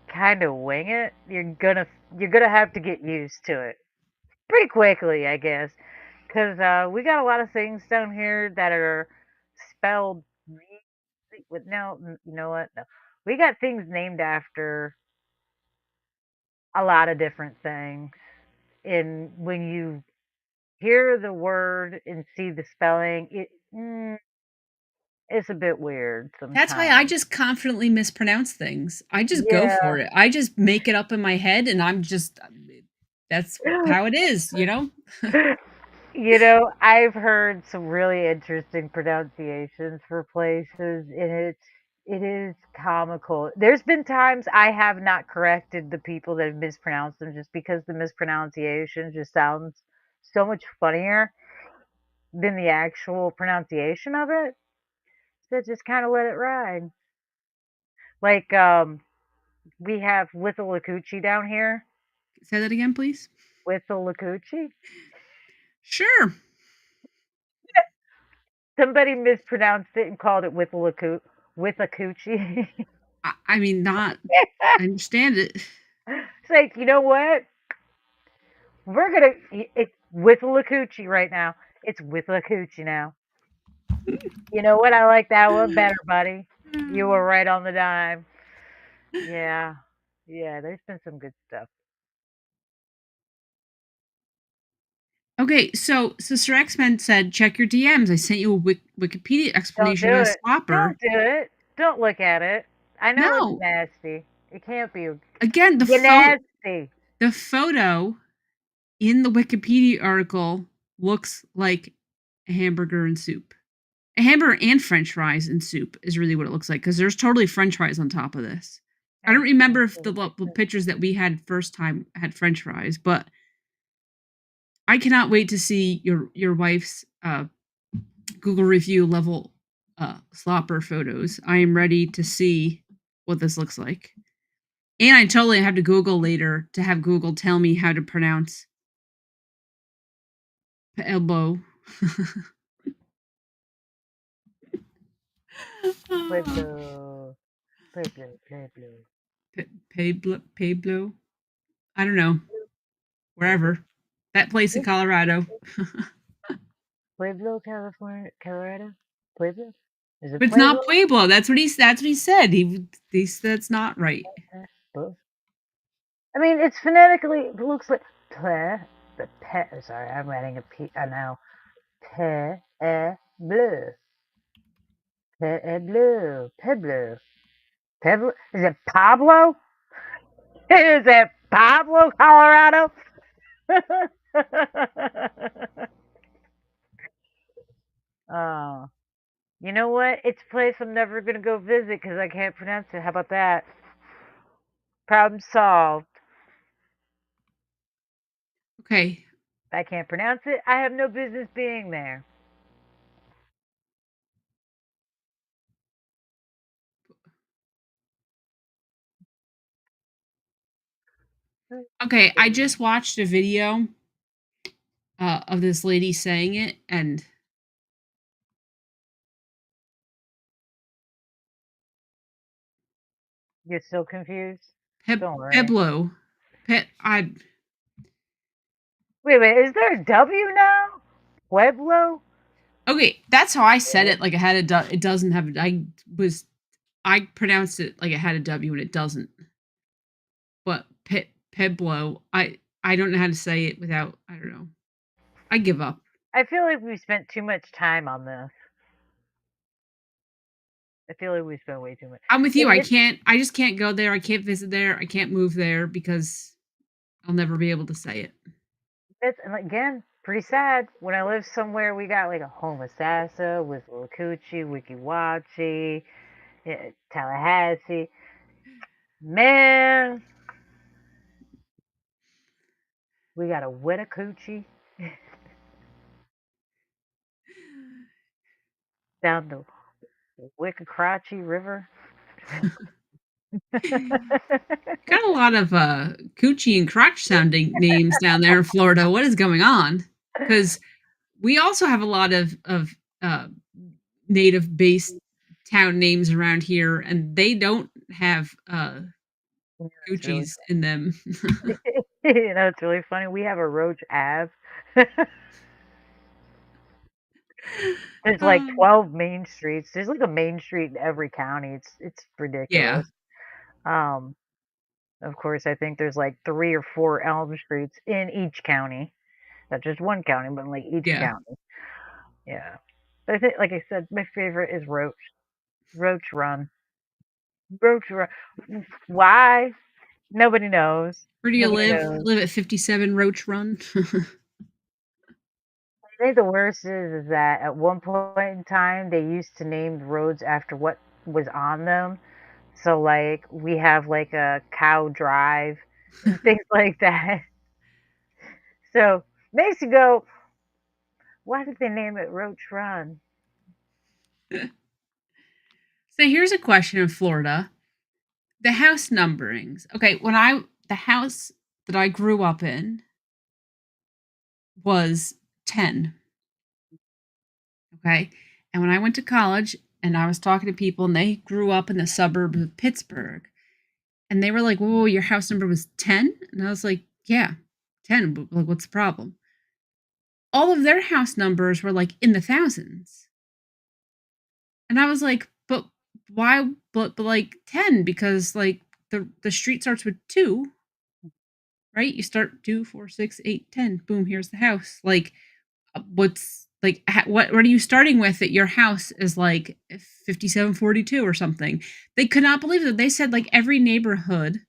kind of wing it. You're gonna have to get used to it pretty quickly, I guess, because we got a lot of things down here that are spelled with no. You know what? No, we got things named after a lot of different things, and when you hear the word and see the spelling, it's a bit weird That's why I sometimes. just confidently mispronounce things. I just go Yeah. for it. I just make it up in my head, and I'm just that's how it is, you know? You know, I've heard some really interesting pronunciations for places, and It is comical. There's been times I have not corrected the people that have mispronounced them just because the mispronunciation just sounds so much funnier than the actual pronunciation of it. So just kind of let it ride. Like, we have Withlacoochee down here. Say that again, please. Withlacoochee. Sure. Somebody mispronounced it and called it Withlacoochee. I mean, not. I understand it. It's like, you know what? We're gonna. It's Withlacoochee right now. It's Withlacoochee now. You know what? I like that one better, buddy. You were right on the dime. Yeah. Yeah, there's been some good stuff. Okay, so Sister X-Men said, check your DMs. I sent you a Wikipedia Don't explanation do on a it. slopper. Don't do it. Don't look at it. I know it's No. nasty. It can't be. Again, You're nasty. the photo in the Wikipedia article looks like a hamburger and soup. A hamburger and french fries and soup is really what it looks like because there's totally french fries on top of this. I don't remember if the pictures that we had first time had french fries, but I cannot wait to see your wife's Google review level slopper photos. I am ready to see what this looks like. And I totally have to Google later to have Google tell me how to pronounce elbow. Pueblo. Pueblo. Pueblo. Pablo. I don't know. Wherever. That place in Colorado. Pueblo, California, Colorado. Pueblo. Is it But it's Pueblo? not Pueblo. That's what he said. He said that's not right. I mean, it's phonetically. It looks like ple. The pe. Sorry, I'm writing a p. I know. Pe e bleu. Pe e bleu. Pueblo. Pueblo. Is it Pablo? Is it Pablo, Colorado? Oh, you know what? It's a place I'm never gonna go visit because I can't pronounce it. How about that? Problem solved. Okay. If I can't pronounce it, I have no business being there. Okay, I just watched a video of this lady saying it, and You're still confused? Don't worry. Peblo. I Wait. Is there a W now? Pueblo? okay. That's how I said it. Like it had a it doesn't have. I pronounced it like it had a W and it doesn't. But Peblo. I don't know how to say it without. I don't know. I give up. I feel like we spent too much time on this. I feel like we spent way too much. I'm with you. And I just can't go there. I can't visit there. I can't move there because I'll never be able to say it. and again, pretty sad. When I lived somewhere, we got like a Homosassa, Withlacoochee, Wikiwachi, Tallahassee. Man, we got a Witacoochee down the Wicacrotchie River. Got a lot of coochie and crotch sounding names down there in Florida. What is going on? Because we also have a lot of uh, native based town names around here, and they don't have It's really, coochies in them. it's really funny. We have a Roach Ave. There's like Um, 12 main streets. There's like a main street in every county. It's yeah, ridiculous. Um, of course, I think there's like 3 or 4 Elm Streets in each county. Not just one county, but in like each yeah. county. Yeah. But I think, like I said, my favorite is Roach. Roach Run. Roach Run. Why? Nobody knows. Where do you Nobody live? knows. Live at 57 Roach Run. I think the worst is that at one point in time they used to name the roads after what was on them. So, like, we have, like, a cow drive and things like that. So, makes you go, "Why did they name it Roach Run?" So here's a question in Florida. The house numberings. Okay, the house that I grew up in was 10, okay? And when I went to college and I was talking to people and they grew up in the suburb of Pittsburgh and they were like, "Whoa, your house number was 10?" And I was like, "Yeah, 10. Like, what's the problem?" All of their house numbers were like in the thousands. And I was like, "But why but like 10 because like the street starts with 2, right? You start 2, 4, 6, 8, 10. Boom, here's the house." Like what's like what are you starting with that your house is like 5742 or something? They could not believe it. They said like every neighborhood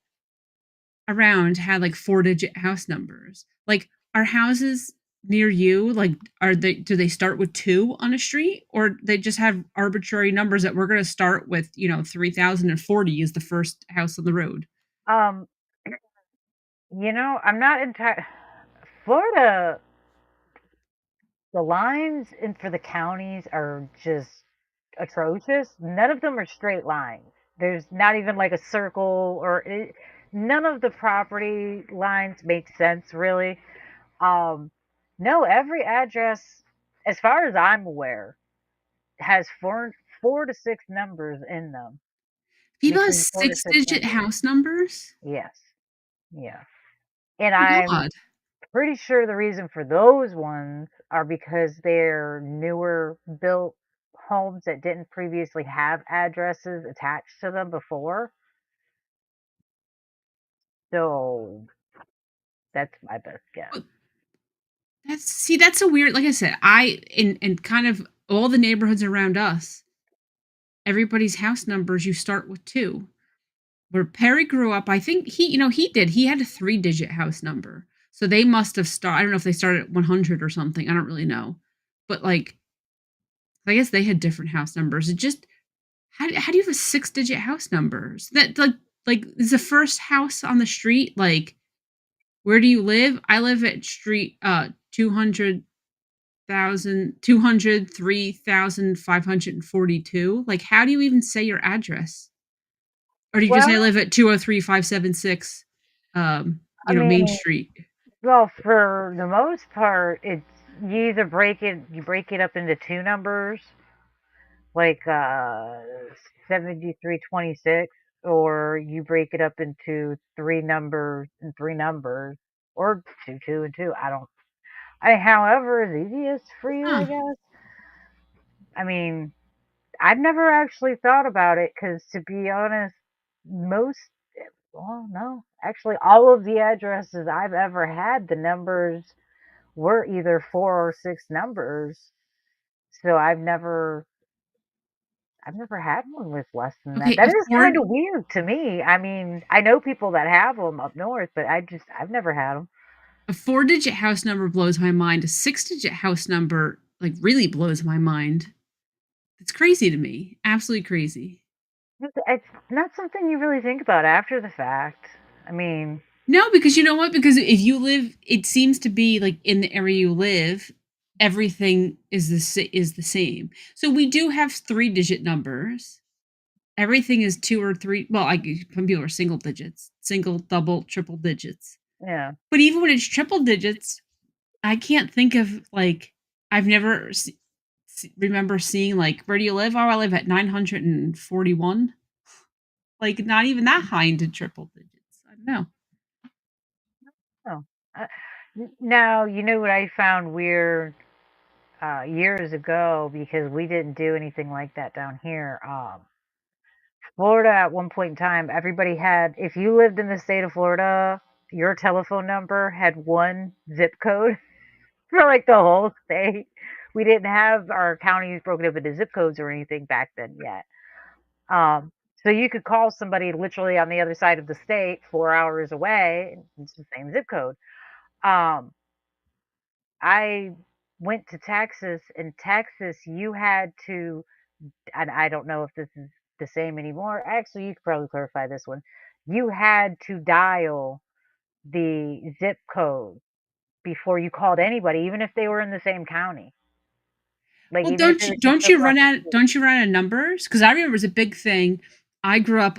around had like 4-digit house numbers. Like are houses near you like are they do they start with 2 on a street or they just have arbitrary numbers that we're going to start with, 3040 is the first house on the road. Um, I'm not entire Florida, the lines in for the counties are just atrocious. None of them are straight lines. There's not even like a circle none of the property lines make sense really. Um, no, every address, as far as I'm aware, has four to six numbers in them. People have Between four to six six digit numbers. house numbers. Yes. Yeah. And Oh my I'm god. pretty sure the reason for those ones are because they're newer built homes that didn't previously have addresses attached to them before. So that's my best guess. That's a weird, like I said, I in kind of all the neighborhoods around us, everybody's house numbers, you start with 2. Where Perry grew up, I think he had a 3-digit house number. So they must have I don't know if they started at 100 or something, I don't really know. But, like, I guess they had different house numbers. It just how do you have a 6-digit house numbers? That, is the first house on the street, like, where do you live? I live at street, 203,542. Like, how do you even say your address? Or do you just say, "I Well, live at 203,576, I Main mean, Street?" well, for the most part, you break it up into two numbers, like 7326, or you break it up into three numbers and three numbers, or two, two, and two. However is easiest for you, I Huh. guess. I mean, I've never actually thought about it because, to be honest, most, well, no, actually, all of the addresses I've ever had, the numbers were either four or six numbers. So I've never had one with less than that. Okay, That is kind of weird to me. I mean, I know people that have them up north, but I've never had them. a 4-digit house number blows my mind. A 6-digit house number, like, really blows my mind. It's crazy to me. Absolutely crazy. It's not something you really think about after the fact. I mean, No, because you know what? Because if you live it seems to be, like, in the area you live, everything is the same. So we do have 3-digit numbers. Everything is 2 or 3, well, some people are single digits, single, double, triple digits. yeah. But even when it's triple digits, I can't think of, like, I've never remember seeing, like, "Where do you live?" "Oh, I live at 941." Like, not even that high into triple digits. I don't know. Oh. Uh, Now, you know what I found weird years ago, because we didn't do anything like that down here. Florida, at one point in time, everybody had, if you lived in the state of Florida, your telephone number had one zip code for like the whole state. We didn't have our counties broken up into zip codes or anything back then yet. So you could call somebody literally on the other side of the state, 4 hours away, and it's the same zip code. Um, I went to Texas. In Texas, you had to, and I don't know if this is the same anymore. Actually, you could probably clarify this one. You had to dial the zip code before you called anybody, even if they were in the same county. Like, Well, even if it was just across the street. don't you run out of numbers? Because I remember it was a big thing. I grew up,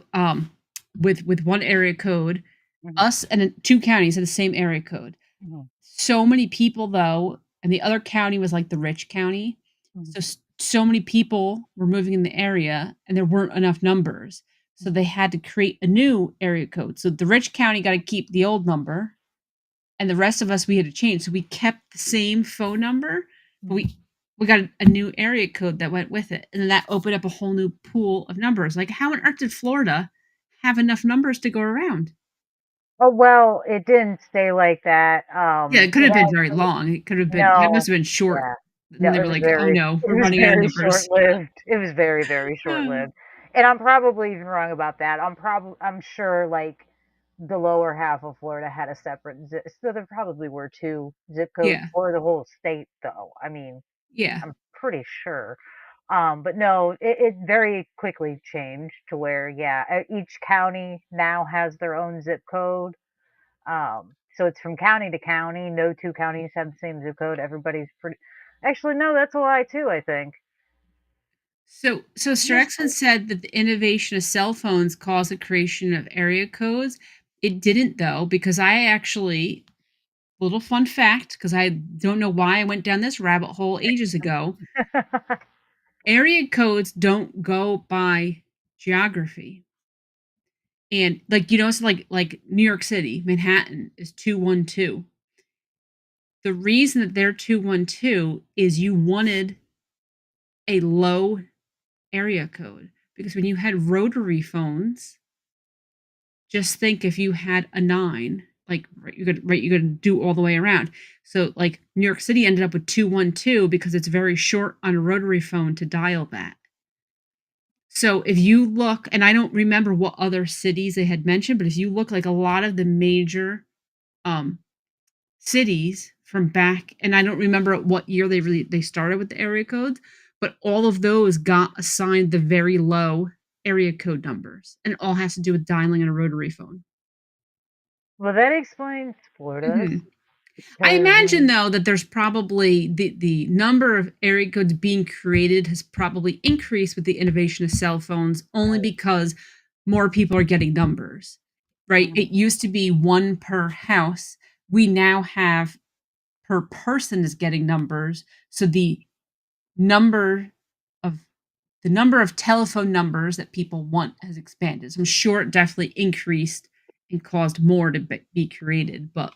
with one area code, Mhm, us and then 2 counties had the same area code. mhm, So many people, though, and the other county was, like, the rich county, mhm, so many people were moving in the area, and there weren't enough numbers, so mhm, they had to create a new area code. So the rich county gotta keep the old number, and the rest of us, we had to change. So we kept the same phone number, but mhm. we got a new area code that went with it, and then that opened up a whole new pool of numbers. Like, how on earth did Florida have enough numbers to go around? Oh, well, it didn't stay like that. Yeah, it It couldn't have been very actually long. It could have been it no, must have been short. yeah. And No, they it were was like, "Oh, very no, it we're was running out of very numbers." short-lived. It was very, very short-lived. And I'm probably even wrong about that. I'm sure, like, the lower half of Florida had a separate zip so there probably were 2 zip codes Yeah, for the whole state, though. I mean, yeah. I'm pretty sure. But no, it very quickly changed to where, yeah, each county now has their own zip code. So it's from county to county. No 2 counties have the same zip code. Everybody's pretty actually, no, that's a lie too, I think. So Just Strexon said that the innovation of cell phones caused the creation of area codes. It didn't though, because I actually little fun fact, because I don't know why I went down this rabbit hole ages ago. Area codes don't go by geography. And like so like New York City, Manhattan is 212. The reason that they're 212 is you wanted a low area code because when you had rotary phones, just think if you had a 9, like, you could do all the way around. So, like, New York City ended up with 212 because it's very short on a rotary phone to dial that. So, if you look and I don't remember what other cities they had mentioned, but if you look, like, a lot of the major, um, cities from back and I don't remember what year they started with the area codes, but all of those got assigned the very low area code numbers, and it all has to do with dialing on a rotary phone. Well, that explains Florida's Mhm. I because imagine though that there's probably the number of area codes being created has probably increased with the innovation of cell phones only because more people are getting numbers, right? mhm. It used to be 1 per house. We now have per person is getting numbers. So number of the number of telephone numbers that people want has expanded. So I'm sure it definitely increased and caused more to be created, but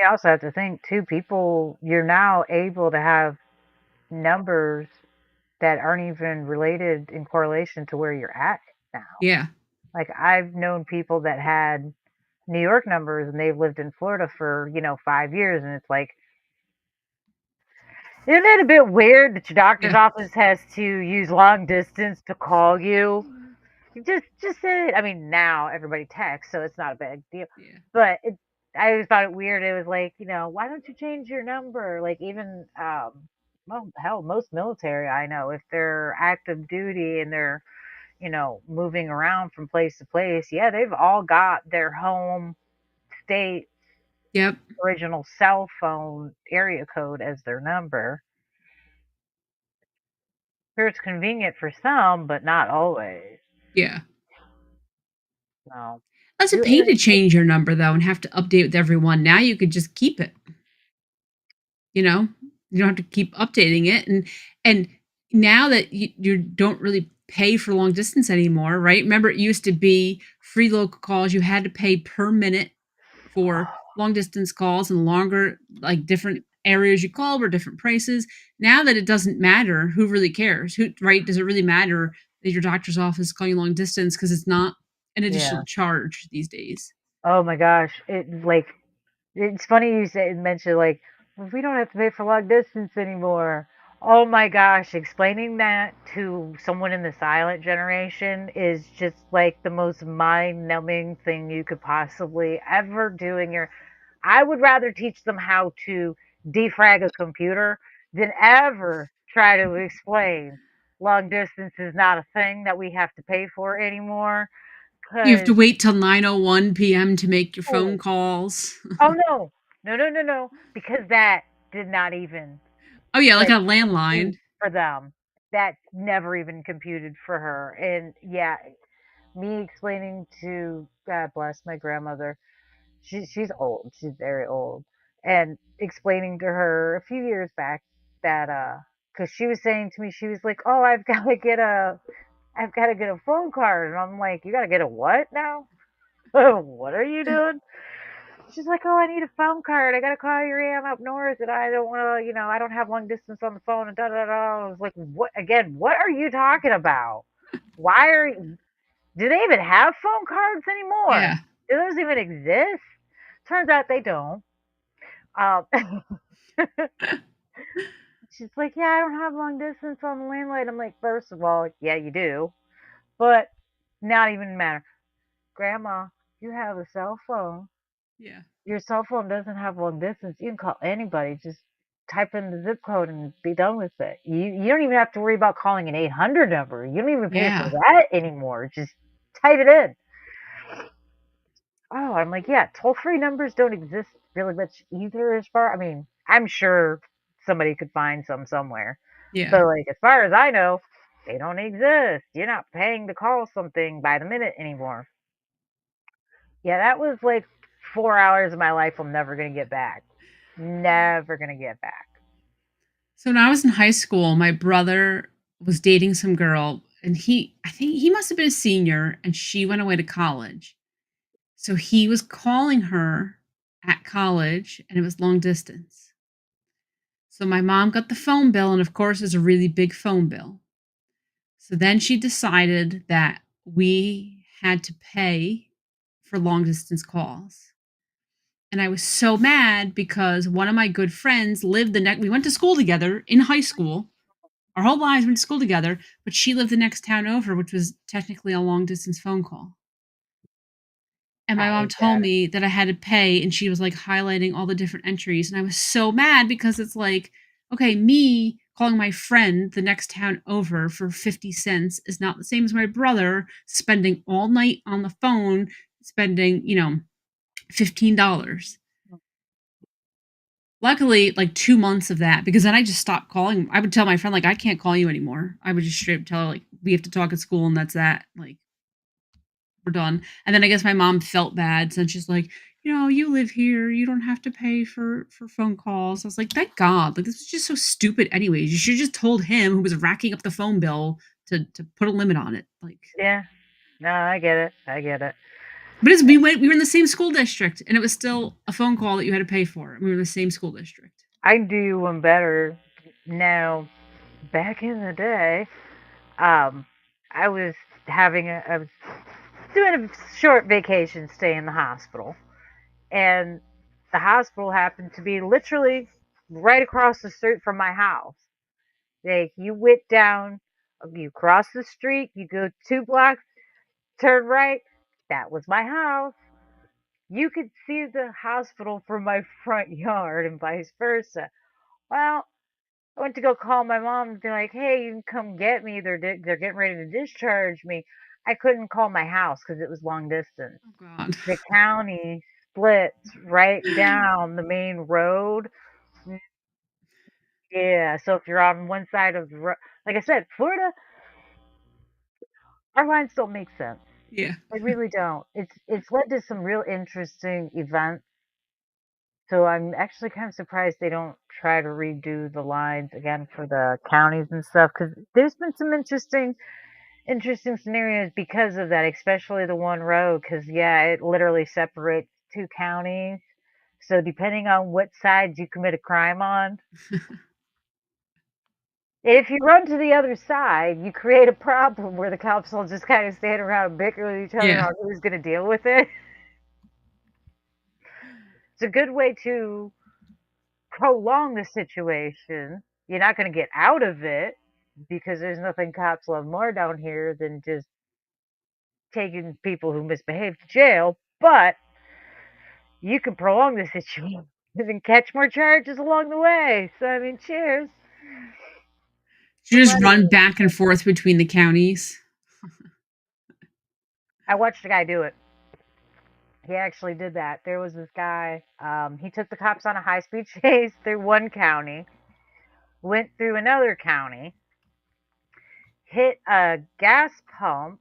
You also have to think too, people you're now able to have numbers that aren't even related in correlation to where you're at now. yeah. Like, I've known people that had New York numbers and they've lived in Florida for, 5 years, and it's like, isn't it a bit weird that your doctor's Yeah. office has to use long distance to call you? Just say it. I mean, now everybody texts, so it's not a big deal. Yeah. But I always thought it weird. It was like, why don't you change your number? Like even, well, hell, most military I know, if they're active duty and they're, moving around from place to place, yeah, they've all got their home state Yep. original cell phone area code as their number. Sure, it's convenient for some, but not always. Yeah. No. That's a You pain to change your number though and have to update with everyone. Now you could just keep it, you know? You don't have to keep updating it and now that you don't really pay for long distance anymore, right? Remember it used to be free local calls, you had to pay per minute for long distance calls and longer like different areas you call were different prices. Now that it doesn't matter, who really cares? Who right? Does it really matter that your doctor's office call you long distance because it's not an yeah. additional charge these days? Oh my gosh. It's funny you say mention like, "Well, we don't have to pay for long distance anymore." Oh my gosh, explaining that to someone in the silent generation is just like the most mind-numbing thing you could possibly ever do in your I would rather teach them how to defrag a computer than ever try to explain long distance is not a thing that we have to pay for anymore. You have to Cause wait till 9:01 PM to make your phone oh, calls. oh no, no, no, no, no, because that did not even Oh, yeah, like like a landline. compute for them. That never even computed for her. And yeah, me explaining to God bless my grandmother, she's old, she's very old, and explaining to her a few years back that because she was saying to me, she was like, "Oh, I've got to get a phone card," and I'm like, "You got to get a what now? What are you doing?" She's like, "Oh, I need a phone card. I got to call your aunt up north, and I don't want to, I don't have long distance on the phone." And da da da. I was like, "What again? What are you talking about? Why are you, do they even have phone cards anymore? Yeah. Do those even exist?" Turns out they don't. Um, she's like, "Yeah, I don't have long distance on the landline." I'm like, "First of all, yeah, you do, but not even matter. Grandma, you have a cell phone. Yeah. Your cell phone doesn't have long distance. You can call anybody. Just type in the zip code and be done with it. You don't even have to worry about calling an 800 number. You don't even pay for Yeah. that anymore. Just type it in." Oh, I'm like, yeah, toll-free numbers don't exist really much either as far, I mean, I'm sure somebody could find some somewhere. Yeah. But like as far as I know, they don't exist. You're not paying to call something by the minute anymore. Yeah, that was like 4 hours of my life I'm never gonna get back. Never gonna get back. So when I was in high school, my brother was dating some girl, and I think he must have been a senior, and she went away to college. So he was calling her at college, and it was long distance. So my mom got the phone bill, and of course, it was a really big phone bill. So then she decided that we had to pay for long distance calls. And I was so mad because one of my good friends lived the next we went to school together in high school. Our whole lives went to school together, but she lived the next town over, which was technically a long distance phone call. And my mom I told get it. me that I had to pay, and she was, like, highlighting all the different entries, and I was so mad because it's like, okay, me calling my friend the next town over for 50 cents is not the same as my brother spending all night on the phone, spending, $15. Luckily, like 2 months of that, because then I just stopped calling. I would tell my friend, like, "I can't call you anymore." I would just straight up tell her, like, "We have to talk at school, and that's that." Like, we're done. And then I guess my mom felt bad since she's like, "You live here. You don't have to pay for phone calls." I was like, "Thank God. Like, this was just so stupid anyways. You should have just told him who was racking up the phone bill to put a limit on it." Like, Yeah. No, I get it. I get it. but we were in the same school district, and it was still a phone call that you had to pay for. And we were in the same school district. I do one better now. Back in the day, um, I was I was doing a short vacation stay in the hospital, and the hospital happened to be literally right across the street from my house. Like you went down, you cross the street, you go 2 blocks, turn right. That was my house. You could see the hospital from my front yard, and vice versa. Well, I went to go call my mom and be like, "Hey, you can come get me. They're getting ready to discharge me." I couldn't call my house because it was long distance. Oh God. The county splits right down the main road. Mm, yeah, so if you're on one side of the road, like I said, Florida, our lines don't make sense. Yeah. They really don't. It's led to some real interesting events. So I'm actually kind of surprised they don't try to redo the lines again for the counties and stuff because there's been some interesting scenarios because of that, especially the one road. Because yeah, it literally separates 2 counties. So depending on what side you commit a crime on, if you run to the other side, you create a problem where the cops will just kind of stand around and bicker with each other Yeah. on who's going to deal with it. It's a good way to prolong the situation. You're not going to get out of it because there's nothing cops love more down here than just taking people who misbehave to jail. But you can prolong the situation and catch more charges along the way. So I mean, cheers. You just Somebody run back and forth between the counties. I watched a guy do it. He actually did that. There was this guy, he took the cops on a high-speed chase through one county, went through another county, hit a gas pump,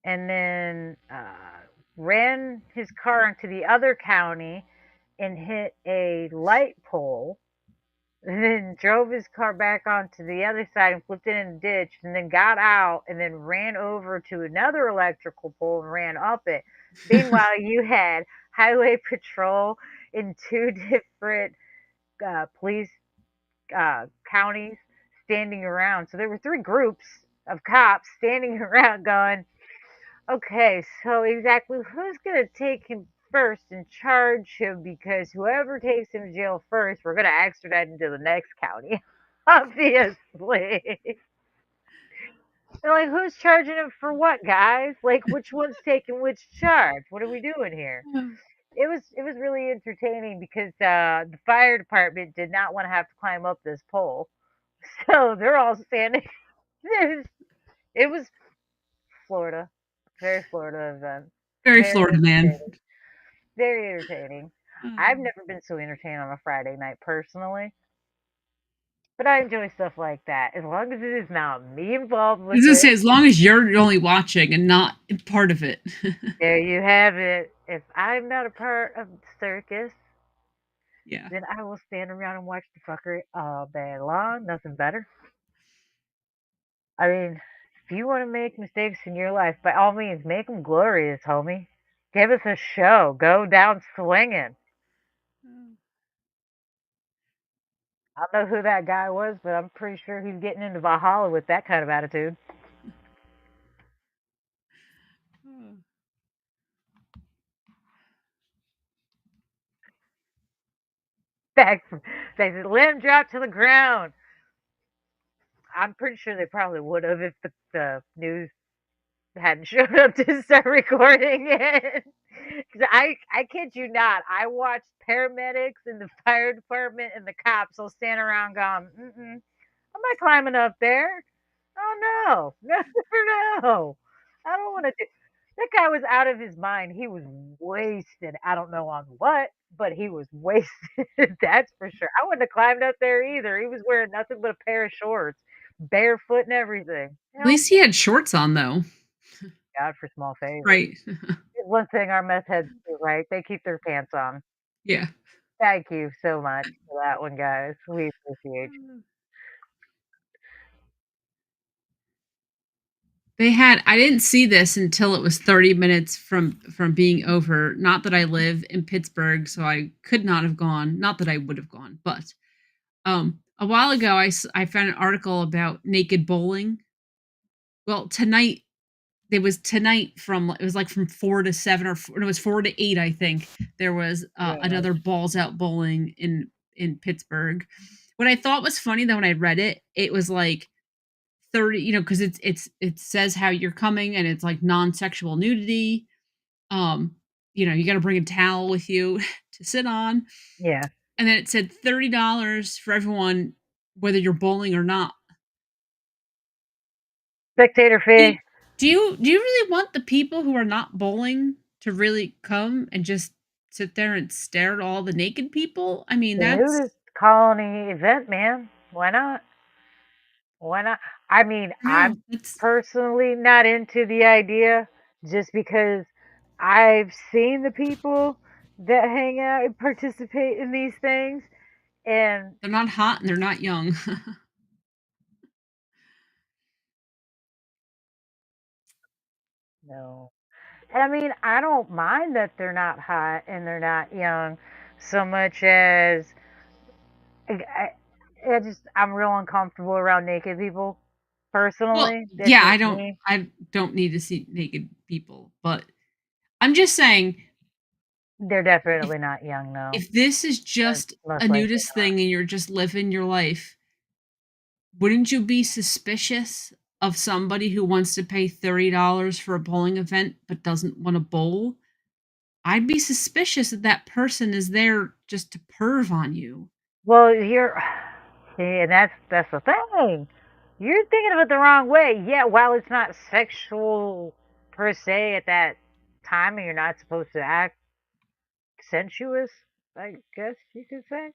and then ran his car into the other county and hit a light pole, and then drove his car back onto the other side and flipped it in a ditch, and then got out and then ran over to another electrical pole and ran up it. Meanwhile, you had highway patrol in two different police counties standing around. So there were three groups of cops standing around going, okay, so exactly who's going to take him first and charge him? Because whoever takes him to jail first, we're going to extradite him to the next county. Obviously. They're like, who's charging him for what, guys? Like, which one's taking which charge? What are we doing here? It was really entertaining because the fire department did not want to have to climb up this pole, so they're all standing. It was Florida, very Florida event, Very very Florida man. entertaining. Very entertaining. I've never been so entertained on a Friday night personally, but I enjoy stuff like that as long as it is not me involved I was with gonna it. say, as long as you're only watching and not part of it. There you have it. If I'm not a part of the circus, Yeah. then I will stand around and watch the fuckery all day long. Nothing better. I mean, if you want to make mistakes in your life, by all means, make them glorious, homie. Give us a show. Go down swinging. I don't know who that guy was, but I'm pretty sure he's getting into Valhalla with that kind of attitude. Back, they limb dropped to the ground. I'm pretty sure they probably would have if the news hadn't showed up to start recording it. 'Cause I kid you not, I watched paramedics and the fire department and the cops all stand around going, mm-mm, I'm not climbing up there. Oh no, no, no. I don't want to do. That guy was out of his mind. He was wasted. I don't know on what, but he was wasted. That's for sure. I wouldn't have climbed up there either. He was wearing nothing but a pair of shorts, barefoot and everything. At Hell, least he had shorts on though. God for small favors. Right. One thing our meth heads do right, they keep their pants on. Yeah. Thank you so much for that one, guys. We appreciate you. They had I didn't see this until it was 30 minutes from being over. Not that I live in Pittsburgh, so I could not have gone. Not that I would have gone, but a while ago I found an article about naked bowling. Well, tonight there was tonight from it was like from 4 to 7 or no, it was 4 to 8 I think. There was Yeah, another balls out bowling in Pittsburgh. What I thought was funny though when I read it, it was like 30, because it says how you're coming and it's like non-sexual nudity. Um, you got to bring a towel with you to sit on. yeah. And then it said $30 for everyone, whether you're bowling or not. Spectator Do you, fee. do you really want the people who are not bowling to really come and just sit there and stare at all the naked people? I mean, The that's nudist colony event, man. Why not? Why not? I mean, no, I'm that's personally not into the idea just because I've seen the people that hang out and participate in these things, and they're not hot and they're not young. no. And I mean, I don't mind that they're not hot and they're not young so much as I'm real uncomfortable around naked people Well, personally. That's yeah, just me. I don't need to see naked people, but I'm just saying They're if definitely not young, though. if this is They're just a most likely nudist thing and you're just living your life, wouldn't you be suspicious of somebody who wants to pay $30 for a bowling event but doesn't want to bowl? I'd be suspicious that that person is there just to perv on you. well, you're See, and that's the thing. You're thinking of it the wrong way. Yeah, while it's not sexual per se at that time, and you're not supposed to act sensuous, I guess you could say.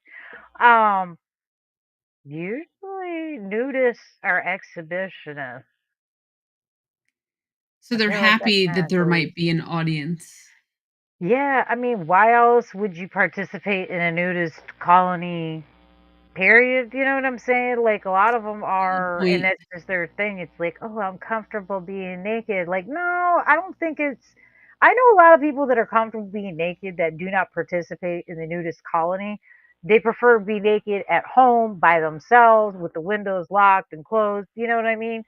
Um, Usually nudists are exhibitionists. So I they're feel like that happy kind that of there goes. might be an audience. Yeah, I mean, why else would you participate in a nudist colony? Period. You know what I'm saying? Like a lot of them Valid are, and point. that's just their thing. It's like, oh, I'm comfortable being naked. Like, no, I don't think it's. I know a lot of people that are comfortable being naked that do not participate in the nudist colony. They prefer to be naked at home by themselves with the windows locked and closed. You know what I mean?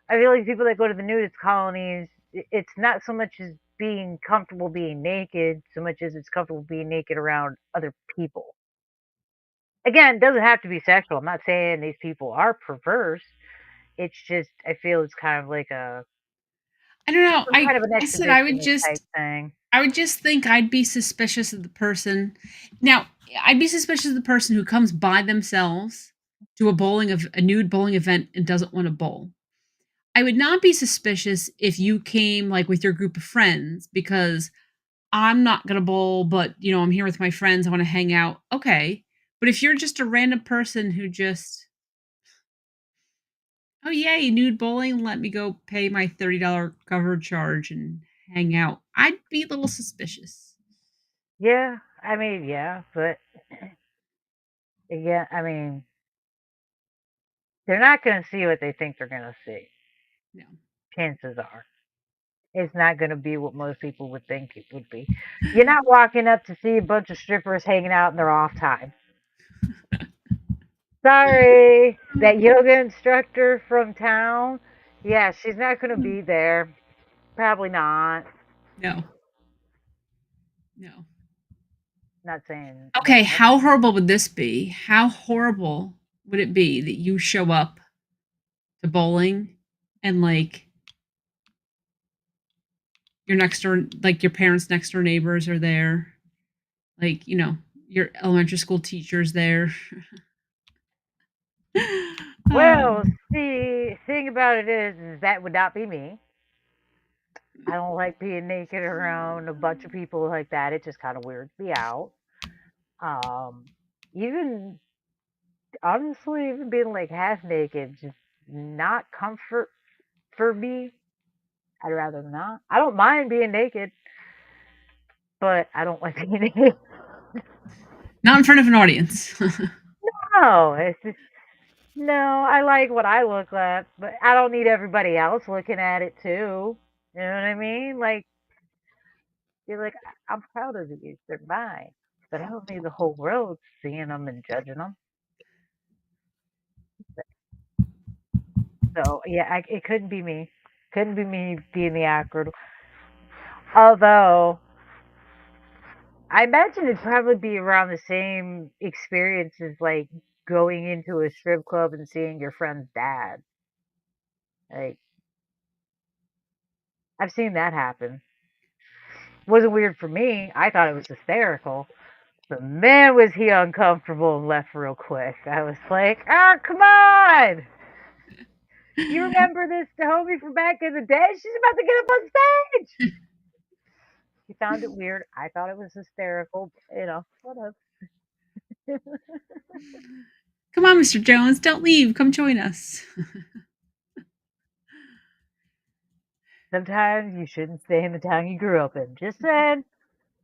I feel like people that go to the nudist colonies, it's not so much as being comfortable being naked, so much as it's comfortable being naked around other people. Again, it doesn't have to be sexual. I'm not saying these people are perverse. It's just I feel it's kind of like a I don't know. some kind of an I said I would exhibitionist type just thing. I would just think I'd be suspicious of the person. Now, I'd be suspicious of the person who comes by themselves to a nude bowling event and doesn't want to bowl. I would not be suspicious if you came like with your group of friends because I'm not going to bowl, but I'm here with my friends, I want to hang out. Okay. But if you're just a random person who just, oh yay, nude bowling, let me go pay my $30 cover charge and hang out. I'd be a little suspicious. Yeah, I mean, yeah, but yeah, I mean, they're not going to see what they think they're going to see. No. Chances are. It's not going to be what most people would think it would be. You're not walking up to see a bunch of strippers hanging out in their off time. Sorry, that yoga instructor from town. Yeah, she's not going to be there. Probably not. No. No. Not saying Okay, no. how horrible would this be? How horrible would it be that you show up to bowling and like your next door like your parents' next door neighbors are there, like, your elementary school teacher's there. Well, um, see, thing about it is that would not be me. I don't like being naked around a bunch of people like that. It just kind of weirds me out. Um, Even honestly, even being like half naked, just not comfort for me. I'd rather not. I don't mind being naked, but I don't like being naked. Not in front of an audience. No, it's just no. I like what I look like, but I don't need everybody else looking at it too. You know what I mean? Like you're like, I'm proud of these. They're mine, but I don't need the whole world seeing them and judging them. So yeah, it couldn't be me. Couldn't be me being the awkward. Although I imagine it'd probably be around the same experience as like going into a strip club and seeing your friend's dad. Like I've seen that happen. Wasn't weird for me. I thought it was hysterical. But man, was he uncomfortable and left real quick. I was like, oh, come on. You remember this homie from back in the day? She's about to get up on stage. He found it weird. I thought it was hysterical. Whatever. Come on, Mr. Jones, don't leave. Come join us. Sometimes you shouldn't stay in the town you grew up in. Just saying.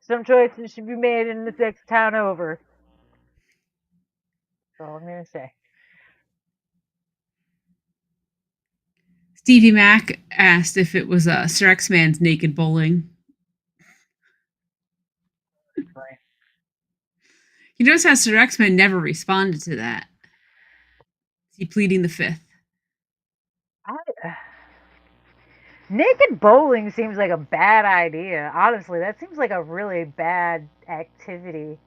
Some choices should be made in the next town over. That's all I'm going to say. Stevie Mac asked if it was Sir X Man's naked bowling. Right. You notice how Sir X Man never responded to that. Is he pleading the fifth? I, naked bowling seems like a bad idea. Honestly, that seems like a really bad activity.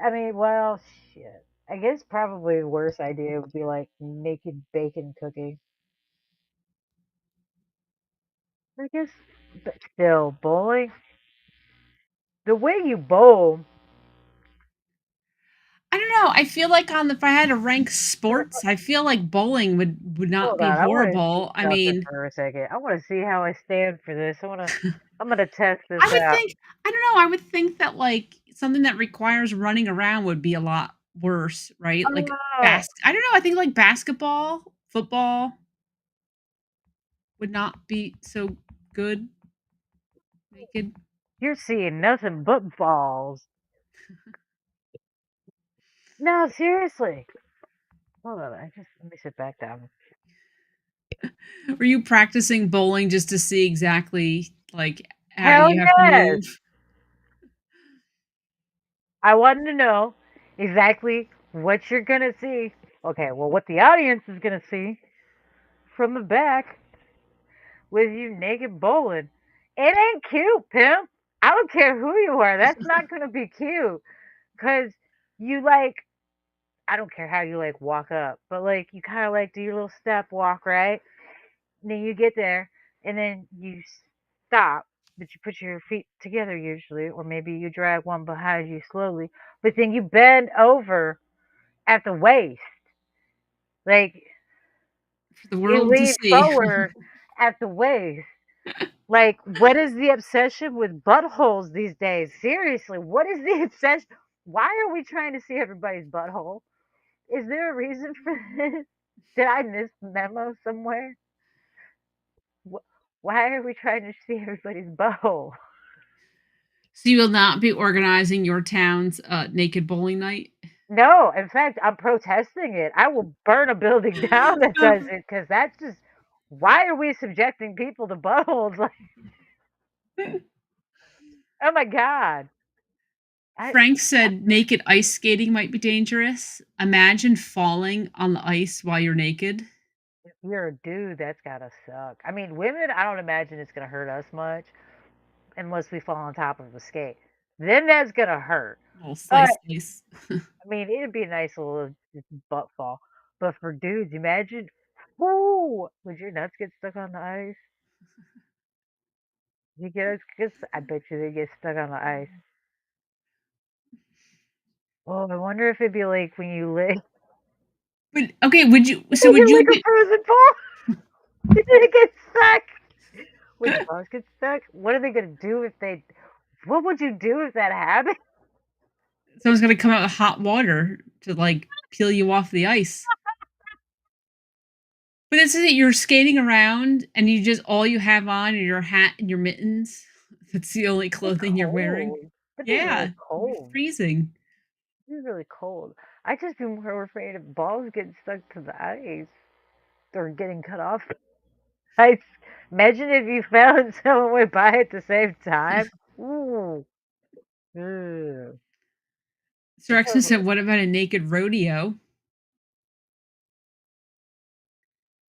I mean, well, shit. I guess probably the worst idea would be like naked bacon cooking. I guess, but still, bowling. The way you bowl, I don't know, I feel like on the if I had to rank sports, I feel like bowling would not Hold be on, I wanna see horrible. I something mean, for a second. I wanna see how I stand for this. I'm gonna test this I would out. think I don't know, I would think that, like, something that requires running around would be a lot worse, right? Like, Oh, I don't know, I think, like, basketball, football would not be so good naked. you're seeing nothing but balls. No, seriously. Hold on, let me sit back down. Were you practicing bowling just to see exactly, like, how Hell you have to yes! move? I wanted to know exactly what you're gonna see. Okay, well, what the audience is gonna see from the back with you naked bowling. It ain't cute, pimp. I don't care who you are. That's not gonna be cute. Cause you like, I don't care how you like walk up, but like you kind of like do your little step walk, right? And then you get there, and then you stop, but you put your feet together usually, or maybe you drag one behind you slowly, but then you bend over at the waist. Like For the you world to lean see. forward at the waist. Like, what is the obsession with buttholes these days? Seriously, what is the obsession? Why are we trying to see everybody's butthole? Is there a reason for this? Did I miss the memo somewhere? Why are we trying to see everybody's butthole? So you will not be organizing your town's, naked bowling night? No, in fact, I'm protesting it. I will burn a building down that does it because that's just why are we subjecting people to buttholes? Like, oh my god, I Frank said naked ice skating might be dangerous. Imagine falling on the ice while you're naked. if you're a dude, that's gotta suck. I mean, women, I don't imagine it's gonna hurt us much unless we fall on top of a skate. Then that's gonna hurt. Little But slice, slice. I mean, it'd be a nice little just butt fall. But for dudes, imagine, whoo, would your nuts get stuck on the ice? You get, I bet you they get stuck on the ice. Oh, I wonder if it'd be like when you lick, But, okay, would you when so would you you lick a be frozen ball, did it get stuck? Would your balls get stuck? What are they gonna do if they? What would you do if that happened? someone's gonna come out with hot water to, like, peel you off the ice. But this is it, you're skating around and you just all you have on are your hat and your mittens. That's the only It's clothing you're wearing. cold. It'd be really Yeah, you'd be cold. freezing. It'd be really cold. I'd just be more afraid of balls getting stuck to the ice or getting cut off. I imagine if you fell and someone went by at the same time. Ooh. Ugh. Sir Exton said, "What about a naked rodeo?"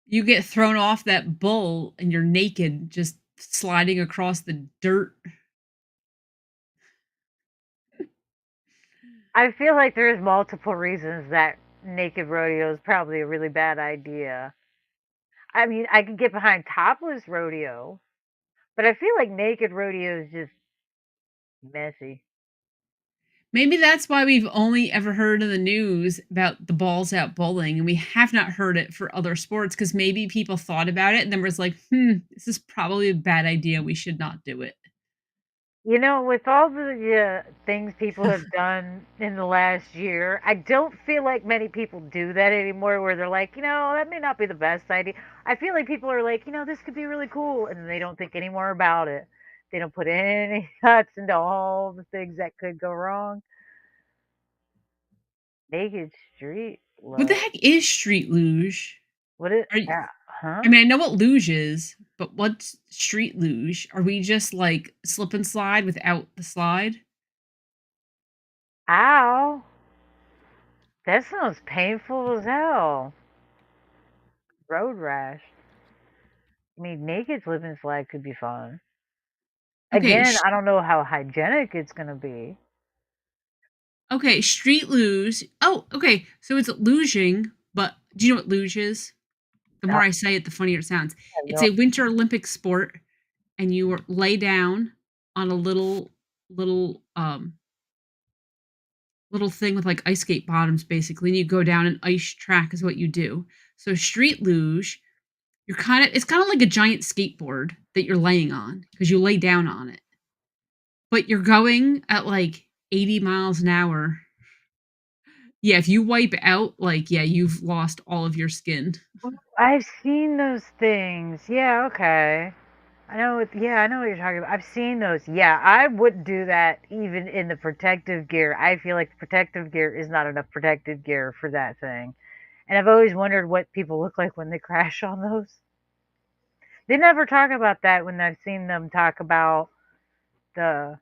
You get thrown off that bull and you're naked, just sliding across the dirt. I feel like there's multiple reasons that naked rodeo is probably a really bad idea. I mean, I could get behind topless rodeo, but I feel like naked rodeo is just messy. Maybe that's why we've only ever heard in the news about the balls out bowling, and we have not heard it for other sports because maybe people thought about it and then was like, this is probably a bad idea. We should not do it. You know, with all the things people have done in the last year, I don't feel like many people do that anymore where they're like, that may not be the best idea. I feel like people are like, this could be really cool. And they don't think any more about it. They don't put any thoughts into all the things that could go wrong. Naked street What the love. heck is street luge? What it? Are you, Yeah. Huh? I mean, I know what luge is, but what's street luge? Are we just like slip and slide without the slide? Ow. That sounds painful as hell. Road rash. I mean, naked slip and slide could be fun. Okay, Again, I don't know how hygienic it's gonna be. okay, street luge. Oh, okay. So it's luging, but do you know what luge is? The I more I say it, the funnier it sounds. have It's no a Winter Olympic sport, and lay down on a little little thing with, like, ice skate bottoms, basically, and you go down an ice track is what you do. So street luge, it's kinda like a giant skateboard that you're laying on because you lay down on it, but you're going at, like, 80 miles an hour. Yeah, if you wipe out, like, yeah, you've lost all of your skin. I've seen those things. Yeah, okay. I know what you're talking about. I've seen those. Yeah, I wouldn't do that even in the protective gear. I feel like the protective gear is not enough protective gear for that thing. And I've always wondered what people look like when they crash on those. They never talk about that when I've seen them talk about the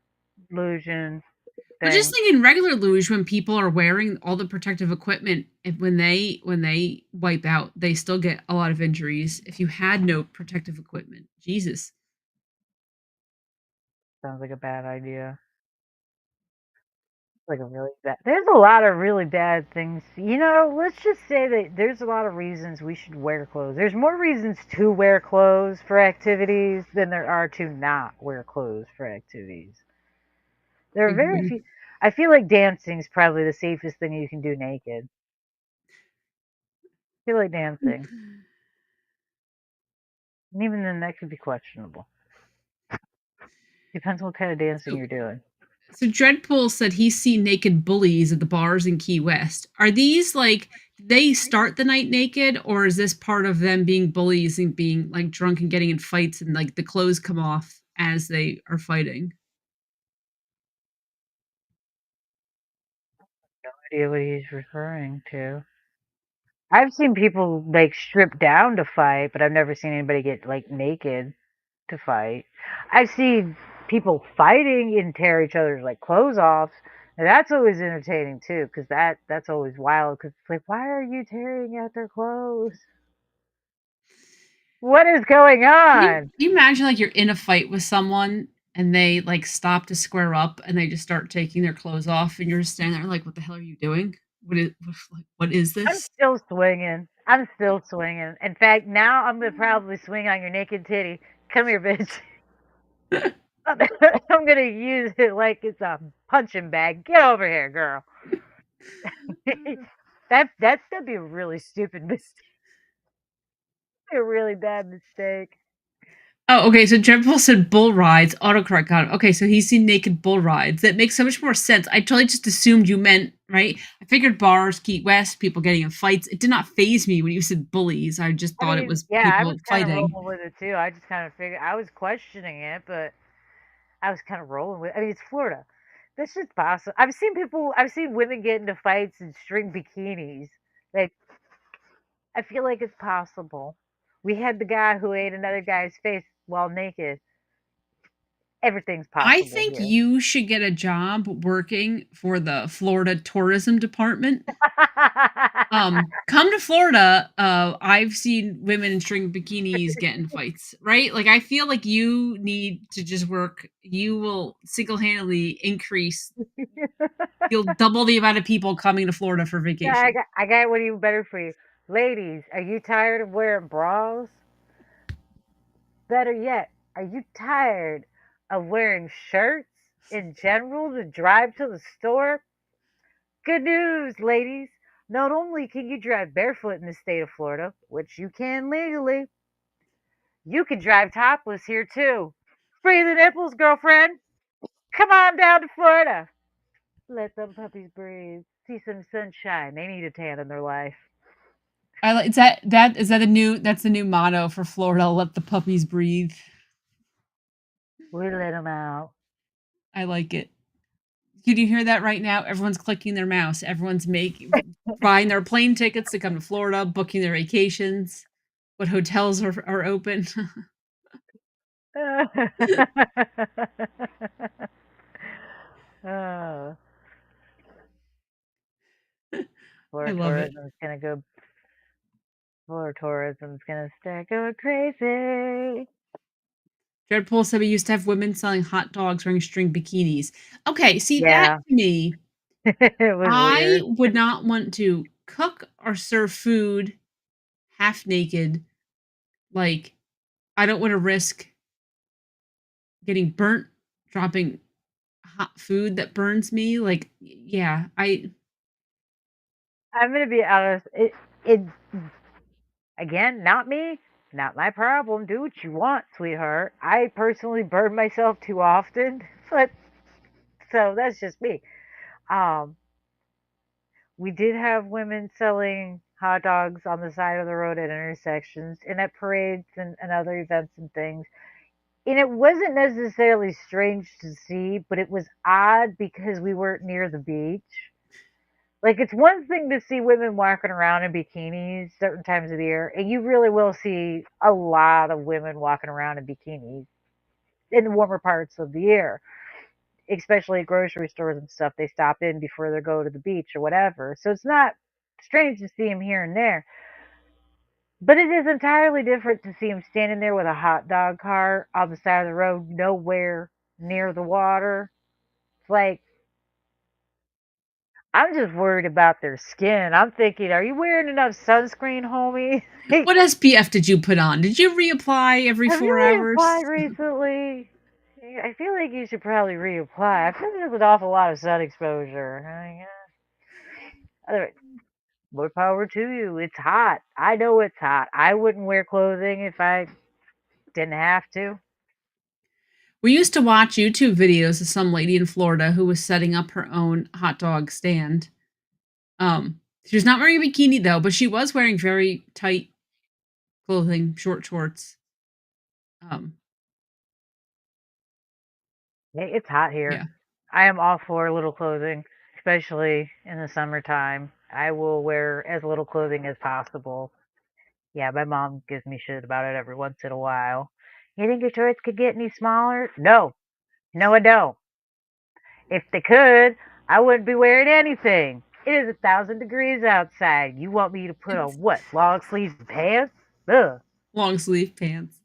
illusion But just thing. think in regular luge when people are wearing all the protective equipment, if when they wipe out, they still get a lot of injuries if you had no protective equipment. Jesus. Sounds like a bad idea. Like a really bad. There's a lot of really bad things. Let's just say that there's a lot of reasons we should wear clothes. There's more reasons to wear clothes for activities than there are to not wear clothes for activities. There I are very agree. few. I feel like dancing is probably the safest thing you can do naked. I feel like dancing. And even then, that could be questionable. Depends what kind of dancing So you're doing. so Dreadpool said he's seen naked bullies at the bars in Key West. Are these like did they start the night naked, or is this part of them being bullies and being like drunk and getting in fights and like the clothes come off as they are fighting? No idea what he's referring to. I've seen people like strip down to fight, but I've never seen anybody get like naked to fight. I've seen people fighting and tear each other's like clothes off. And that's always entertaining too, because that's always wild. Because it's like, why are you tearing at their clothes? What is going on? You imagine, like, you're in a fight with someone and they, like, stop to square up and they just start taking their clothes off and you're just standing there like, "What the hell are you doing? What is I'm this?" still swinging. I'm still swinging. In fact, now I'm gonna probably swing on your naked titty. Come here, bitch. I'm gonna use it like it's a punching bag. Get over here, girl. That'd be a really stupid mistake. A really bad mistake. Oh, okay, so Jeff said bull rides, autocorrect got it. Okay, so he's seen naked bull rides. That makes so much more sense. I totally just assumed you meant, right? I figured bars, Key West, people getting in fights. It did not phase me when you said bullies. I just I thought it mean, was yeah, I was people kind of fighting. rolling with it too. I just kind of figured I was questioning it, but I was kind of rolling with. I mean, it's Florida. This shit's possible. I've seen women get into fights in string bikinis. Like, I feel like it's possible. We had the guy who ate another guy's face while naked. Everything's I possible think here. you should get a job working for the Florida Tourism Department. Come to Florida. I've seen women in string bikinis get in fights, right? Like, I feel like you need to just work. You will single-handedly increase you'll double the amount of people coming to Florida for Yeah, vacation. I got one even better for you. Ladies, are you tired of wearing bras? Better yet, are you tired of wearing shirts in general to drive to the store? Good news, ladies. Not only can you drive barefoot in the state of Florida, which you can legally, you can drive topless here too. Free the nipples, girlfriend. Come on down to Florida. Let them puppies breathe. See some sunshine. They need a tan in their life. I like is that the new that's the new motto for Florida, "Let the puppies breathe." We let them out. I like it. Can you hear that right now? Everyone's clicking their mouse. Everyone's making buying their plane tickets to come to Florida, booking their vacations, what hotels are open. Oh, I Florida love it. tourism's gonna go. Florida tourism's gonna start going crazy. Dreadpool said we used to have women selling hot dogs wearing string bikinis. Okay, see that Yeah, to me, it was I weird. would not want to cook or serve food half naked. Like, I don't want to risk getting burnt, dropping hot food that burns me. Like, yeah, I I'm gonna be honest. It again, not me, not my problem. Do what you want, sweetheart. I personally burn myself too often, but so that's just me. Um, we did have women selling hot dogs on the side of the road at intersections and at parades and other events and things. And it wasn't necessarily strange to see, but it was odd because we weren't near the beach. Like, it's one thing to see women walking around in bikinis certain times of the year, and you really will see a lot of women walking around in bikinis in the warmer parts of the year, especially at grocery stores and stuff. They stop in before they go to the beach or whatever. So it's not strange to see them here and there. But it is entirely different to see him standing there with a hot dog cart on the side of the road, nowhere near the water. It's like, I'm just worried about their skin. I'm thinking, are you wearing enough sunscreen, homie? what SPF did you put on? Did you reapply every Have 4 you hours? reapplied recently? I feel like you should probably reapply. I feel like there's an awful lot of sun exposure. Other more power to you. It's hot. I know it's hot. I wouldn't wear clothing if I didn't have to. We used to watch YouTube videos of some lady in Florida who was setting up her own hot dog stand. She was not wearing a bikini though, but she was wearing very tight clothing, short shorts. Um, It's hot yeah. here. I am all for little clothing, especially in the summertime. I will wear as little clothing as possible. Yeah, my mom gives me shit about it every once in a while. You think your shorts could get any smaller? No. No, I don't. If they could, I wouldn't be wearing anything. It is 1,000 degrees outside. You want me to put on what? Long sleeves pants? Ugh. Long sleeve pants.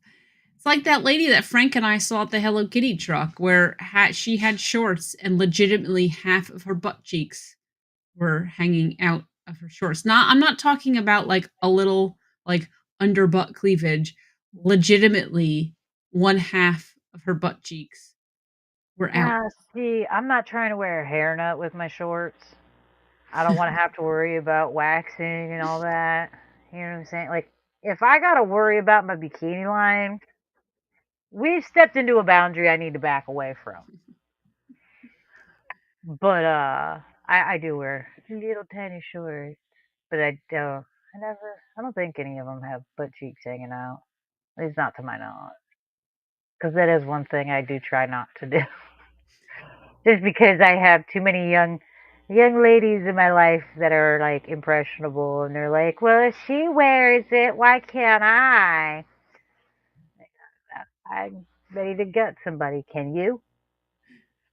It's like that lady that Frank and I saw at the Hello Kitty truck where she had shorts and legitimately half of her butt cheeks were hanging out of her shorts. Not I'm not talking about like a little like under butt cleavage. Legitimately one half of her butt cheeks were out. Yeah, see, I'm not trying to wear a hairnet with my shorts. I don't want to have to worry about waxing and all that. You know what I'm saying? Like, if I got to worry about my bikini line, we've stepped into a boundary I need to back away from. But I do wear little tiny shorts, but I don't think any of them have butt cheeks hanging out. At least not to my knowledge. Because that is one thing I do try not to do. Just because I have too many young ladies in my life that are like impressionable and they're like, well, if she wears it, why can't I? I'm ready to gut somebody. Can you?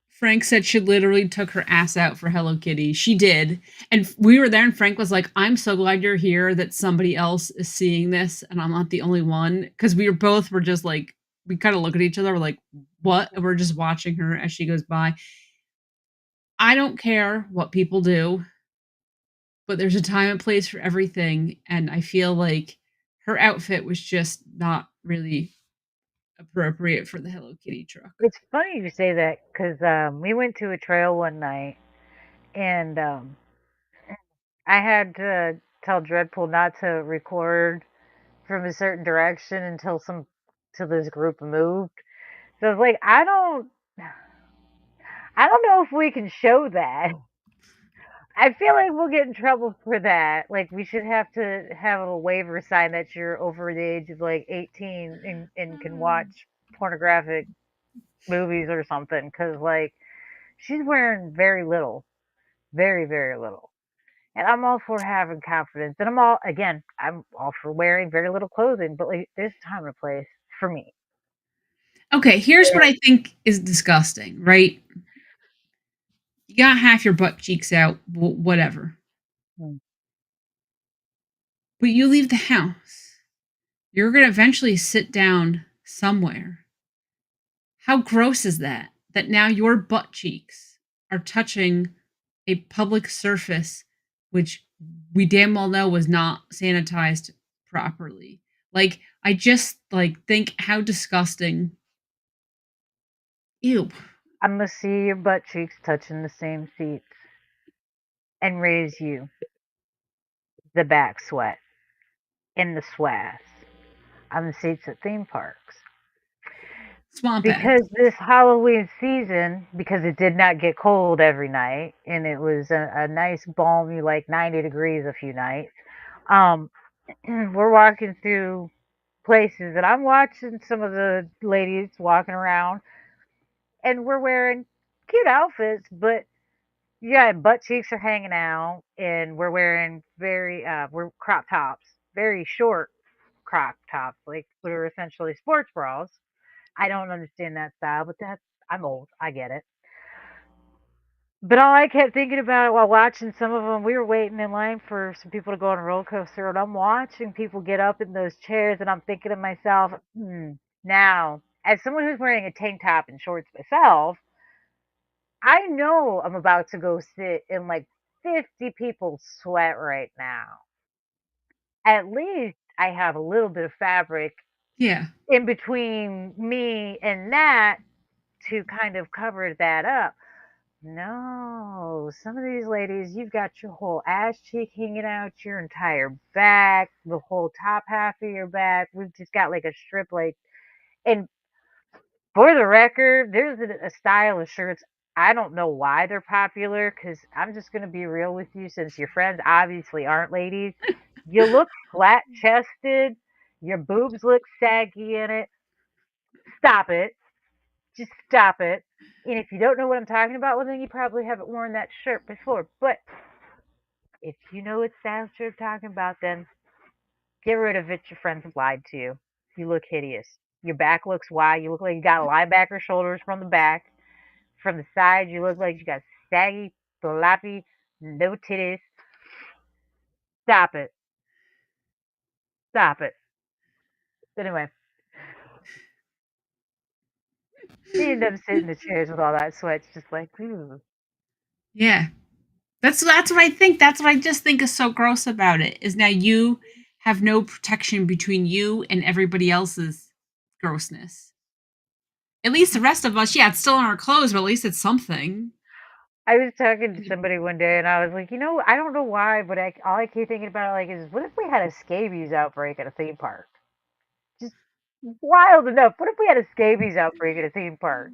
Frank said she literally took her ass out for Hello Kitty. She did. And we were there, and Frank was like, I'm so glad you're here that somebody else is seeing this and I'm not the only one. Because were just like, we kind of look at each other, we're like, what? And we're just watching her as she goes by. I don't care what people do, but there's a time and place for everything. And I feel like her outfit was just not really appropriate for the Hello Kitty truck. It's funny you say that because we went to a trail one night and I had to tell Dreadpool not to record from a certain direction till this group moved. So it's like I don't know if we can show that. I feel like we'll get in trouble for that. Like we should have to have a waiver sign that you're over the age of like 18 and can watch pornographic movies or something. Cause like she's wearing very little, very very little. And I'm all for having confidence. And I'm all for wearing very little clothing. But like there's a time and a place for me. Okay, here's what I think is disgusting, right? You got half your butt cheeks out, whatever. Mm. But you leave the house. You're going to eventually sit down somewhere. How gross is that? That now your butt cheeks are touching a public surface, which we damn well know was not sanitized properly. Like, I just like think how disgusting. Ew. I'm gonna see your butt cheeks touching the same seats and raise you the back sweat and the swass on the seats at theme parks. Swamp ass. Because this Halloween season, because it did not get cold every night, and it was a nice balmy, like 90 degrees a few nights, um, we're walking through places, and I'm watching some of the ladies walking around, and we're wearing cute outfits, but yeah, butt cheeks are hanging out, and we're wearing we're crop tops, very short crop tops, like what are essentially sports bras. I don't understand that style, but I'm old. I get it. But all I kept thinking about while watching some of them, we were waiting in line for some people to go on a roller coaster, and I'm watching people get up in those chairs, and I'm thinking to myself, now, as someone who's wearing a tank top and shorts myself, I know I'm about to go sit in like 50 people's sweat right now. At least I have a little bit of fabric Yeah. in between me and that to kind of cover that up. No, some of these ladies, you've got your whole ass cheek hanging out, your entire back, the whole top half of your back. We've just got like a strip, like, and for the record, there's a style of shirts. I don't know why they're popular because I'm just going to be real with you since your friends obviously aren't ladies. You look flat chested, your boobs look saggy in it. Stop it. Just stop it. And if you don't know what I'm talking about, well, then you probably haven't worn that shirt before. But if you know what style shirt I'm talking about, then get rid of it. Your friends have lied to you. You look hideous. Your back looks wide. You look like you got linebacker shoulders from the back. From the side, you look like you got saggy, floppy, no titties. Stop it. Stop it. Anyway, seeing them sit in the chairs with all that sweat, it's just like, ooh. Yeah. That's what I think. That's what I just think is so gross about it. Is now you have no protection between you and everybody else's grossness. At least the rest of us, yeah, it's still on our clothes, but at least it's something. I was talking to somebody one day, and I was like, I don't know why, but all I keep thinking about like is, what if we had a scabies outbreak at a theme park? Just wild enough. What if we had a scabies outbreak at a theme park?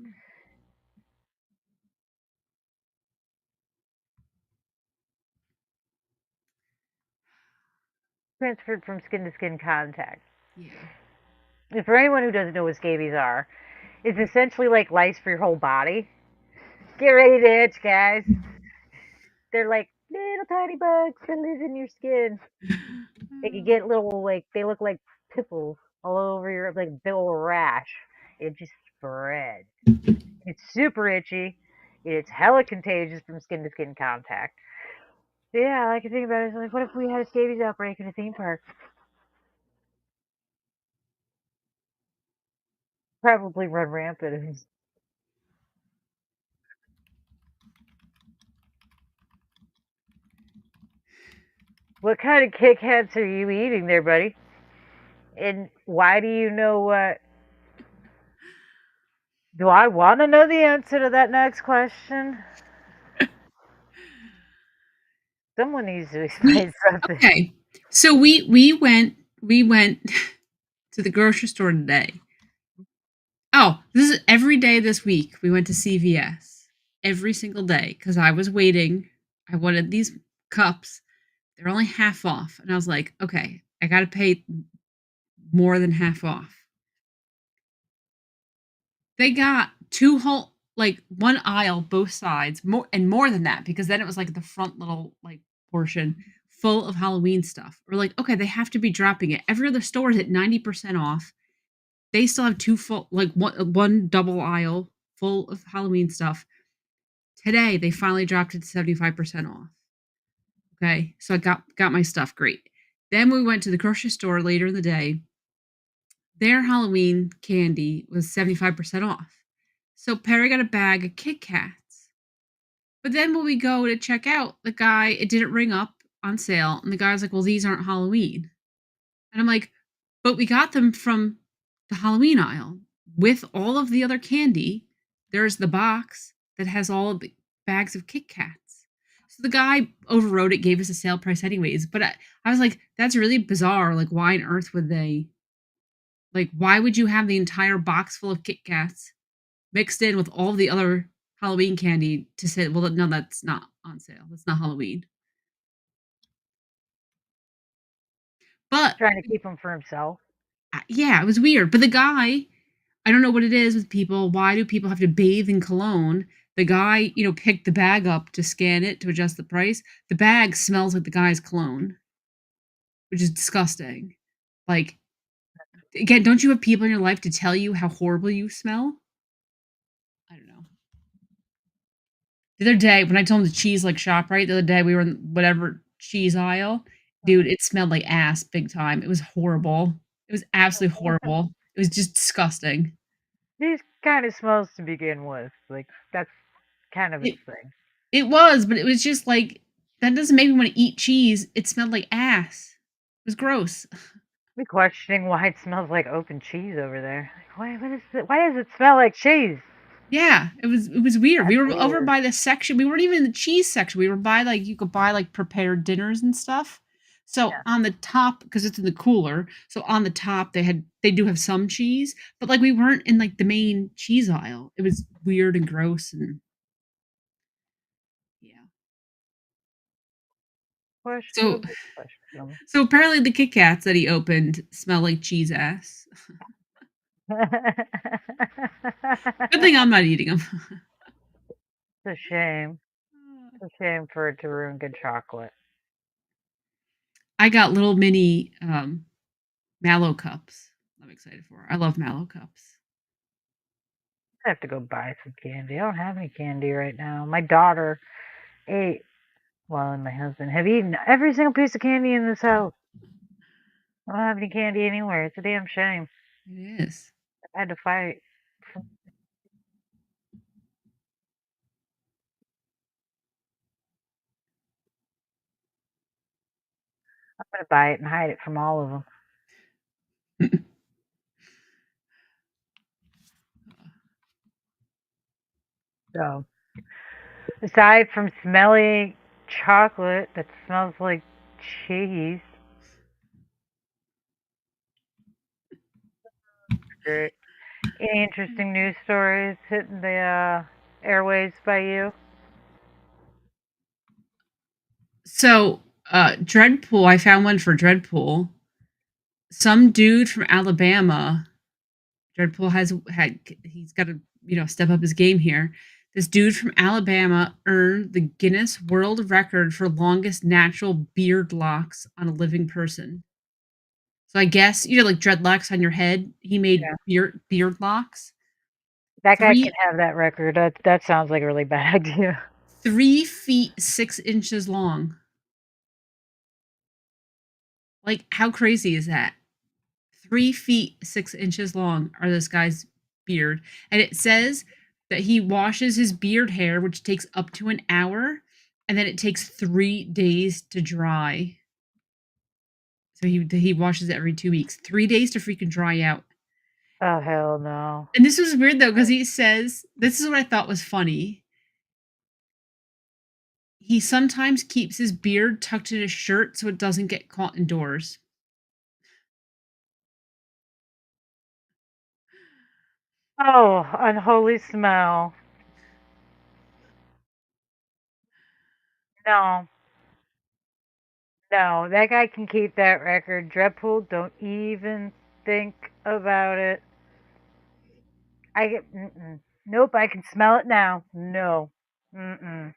Transferred from skin to skin contact. Yeah. And for anyone who doesn't know what scabies are, it's essentially like lice for your whole body. Get ready to itch, guys. They're like little tiny bugs that live in your skin. They can get little, like, they look like pimples all over your, like, big old rash. It just spreads. It's super itchy. It's hella contagious from skin to skin contact. So yeah, all I can think about is like, what if we had a scabies outbreak in a theme park? Probably run rampant. What kind of Kit Kats are you eating there, buddy? And why do you know what? Do I want to know the answer to that next question? Someone needs to We explain something. okay. So we went to the grocery store today. Oh, this is every day this week. We went to CVS every single day because I was waiting. I wanted these cups. They're only half off, and I was like, okay, I got to pay more than half off. They got two whole, like one aisle, both sides, more than that because then it was like the front little like portion full of Halloween stuff. We're like, okay, they have to be dropping it. Every other store is at 90% off. They still have two full, like one double aisle full of Halloween stuff. Today they finally dropped it to 75% off. Okay, so I got my stuff. Great. Then we went to the grocery store later in the day. Their Halloween candy was 75% off. So Perry got a bag of Kit Kats. But then when we go to check out, it didn't ring up on sale. And the guy was like, well, these aren't Halloween. And I'm like, but we got them from the Halloween aisle with all of the other candy. there's the box that has all of the bags of Kit Kats. So the guy overrode it, gave us a sale price anyways. But I was like, that's really bizarre. Like, why on earth would they? Like, why would you have the entire box full of Kit Kats mixed in with all the other Halloween candy to say, well, no, that's not on sale. That's not Halloween. But Trying to keep him for himself. yeah, it was weird. But the guy, I don't know what it is with people. Why do people have to bathe in cologne? The guy, picked the bag up to scan it to adjust the price. The bag smells like the guy's cologne, which is disgusting. Like, again, don't you have people in your life to tell you how horrible you smell? I don't know. The other day, when I told him the cheese like ShopRite, the other day we were in whatever cheese aisle, dude, it smelled like ass big time. It was horrible. It was absolutely horrible. It was just disgusting. These kind of smells to begin with. Like, that's kind of its It thing. it was, but it was just like that doesn't make me want to eat cheese. It smelled like ass. It was gross. Me questioning why it smells like open cheese over there. Like, why does it smell like cheese? Yeah, it was weird. We That's were over weird. by the section. We weren't even in the cheese section. We were by like you could buy like prepared dinners and stuff. So Yeah. on the top, because it's in the cooler, so on the top they do have some cheese, but like we weren't in like the main cheese aisle. It was weird and gross and yeah. So Questionable, questionable. so apparently the Kit Kats that he opened smell like cheese ass. Good thing I'm not eating them. It's a shame. It's a shame for it to ruin good chocolate. I got little mini mallow cups. I'm excited for. I love mallow cups. I have to go buy some candy. I don't have any candy right now. My daughter ate, well, and my husband have eaten every single piece of candy in this house. I don't have any candy anywhere. It's a damn shame. It is. I had to fight. I'm gonna buy it and hide it from all of them. So, aside from smelly chocolate that smells like cheese, great. Any interesting news stories hitting the airwaves by you? So, Dreadpool, I found one for Dreadpool. Some dude from Alabama, Dreadpool he's got to, step up his game here. This dude from Alabama earned the Guinness World Record for longest natural beard locks on a living person. So I guess, like dreadlocks on your head, he made Yeah. beard locks. That guy can 3 have that record. That sounds like a really bad idea. 3 feet 6 inches long. Like, how crazy is that? 3 feet 6 inches long are this guy's beard. And it says that he washes his beard hair, which takes up to an hour, and then it takes 3 days to dry. So he washes it every 2 weeks. 3 days to freaking dry out. Oh hell no. And this was weird though, because he says, this is what I thought was funny. He sometimes keeps his beard tucked in his shirt so it doesn't get caught indoors. Oh, unholy smell. No. No, that guy can keep that record. Dreadpool, don't even think about it. I get, nope, I can smell it now. No. Mm-mm.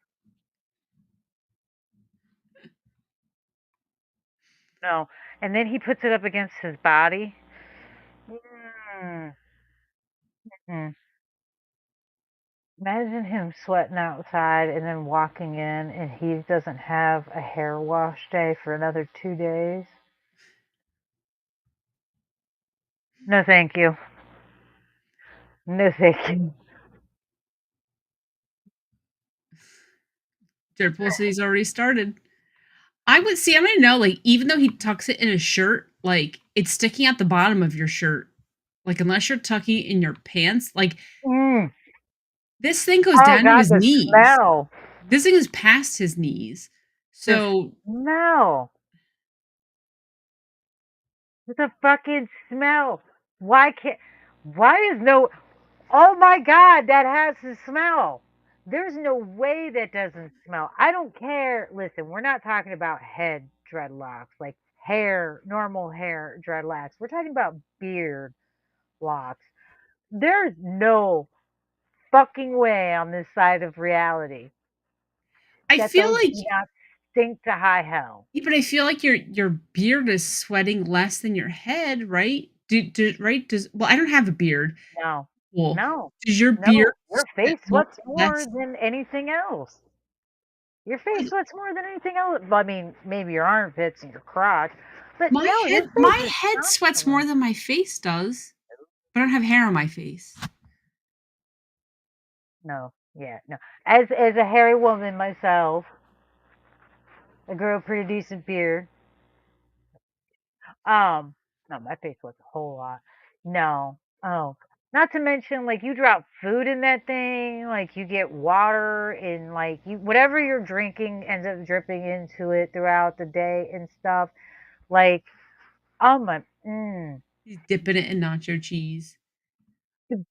No. And then he puts it up against his body. Mm. Mm. Imagine him sweating outside and then walking in and he doesn't have a hair wash day for another 2 days. No, thank you. No, thank you. Deadpool said he's already started. I would see. I'm gonna know. Like, even though he tucks it in his shirt, like it's sticking out the bottom of your shirt. Like, unless you're tucking it in your pants, like Mm. This thing goes Oh down to god, his the knees. smell. This thing is past his knees. The So smell. The fucking smell. Why can't why is no Oh my god, that has to smell. There's no way that doesn't smell. I don't care. Listen, we're not talking about head dreadlocks, like hair, normal hair dreadlocks. We're talking about beard locks. There's no fucking way on this side of reality I that feel those like do not stink to high hell. yeah, but I feel like your beard is sweating less than your head, right? Right? Does well, I don't have a beard. No, Well, no, does your beard no. Your sweat face more sweats more less than anything else. Your face sweats more than anything else. Well, I mean, maybe your armpits and your crotch, but no, your face my is head sweats more constantly. than my face does, but I don't have hair on my face. No, yeah, no. As a hairy woman myself, I grew a pretty decent beard. Um, no, my face sweats a whole lot. No, oh, not to mention like you drop food in that thing, like you get water and like you whatever you're drinking ends up dripping into it throughout the day and stuff. Like, oh my, He's dipping it in nacho cheese.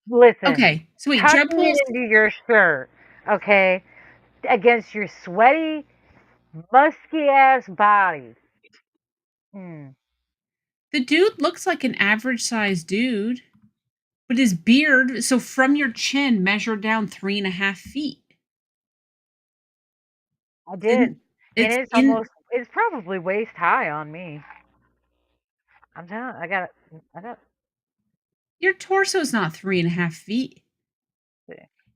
listen, Okay, so wait, tucking Dreadpool's it into your shirt, okay, against your sweaty, musky ass body. Mm, the dude looks like an average sized dude, but his beard, so from your chin, measure down 3.5 feet. I It's in, did, and it's in it's probably waist high on me. I'm telling, I got your torso's not 3.5 feet. see,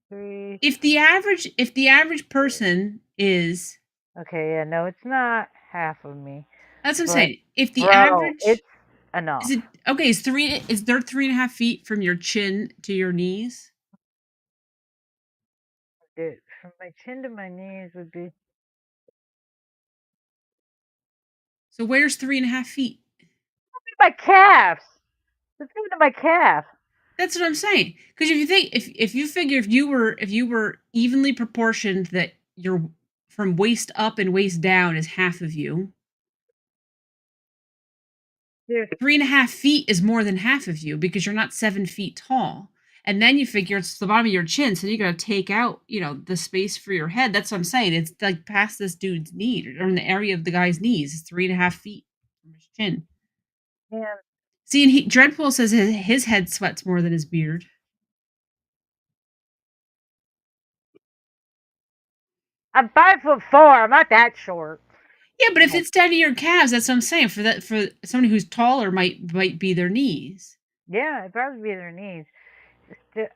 three. If the average person is Okay, yeah, no, it's not half of me, that's what I'm but saying. If the bro, average it's enough. is it okay, is there 3.5 feet from your chin to your knees? Dude, from my chin to my knees would be So where's 3.5 feet? my calves. It's even to my calf. That's what I'm saying. Because if you think if you figure if you were evenly proportioned that you're from waist up and waist down is half of you, Dude, 3.5 feet is more than half of you because you're not 7 feet tall. And then you figure it's the bottom of your chin, so you gotta take out, the space for your head. That's what I'm saying. It's like past this dude's knee or in the area of the guy's knees. It's 3.5 feet from his chin. man, See, and Dreadpool says his head sweats more than his beard. I'm 5'4". I'm not that short. Yeah, but if Like, it's down to your calves, that's what I'm saying. For somebody who's taller might be their knees. yeah, it'd probably be their knees. St-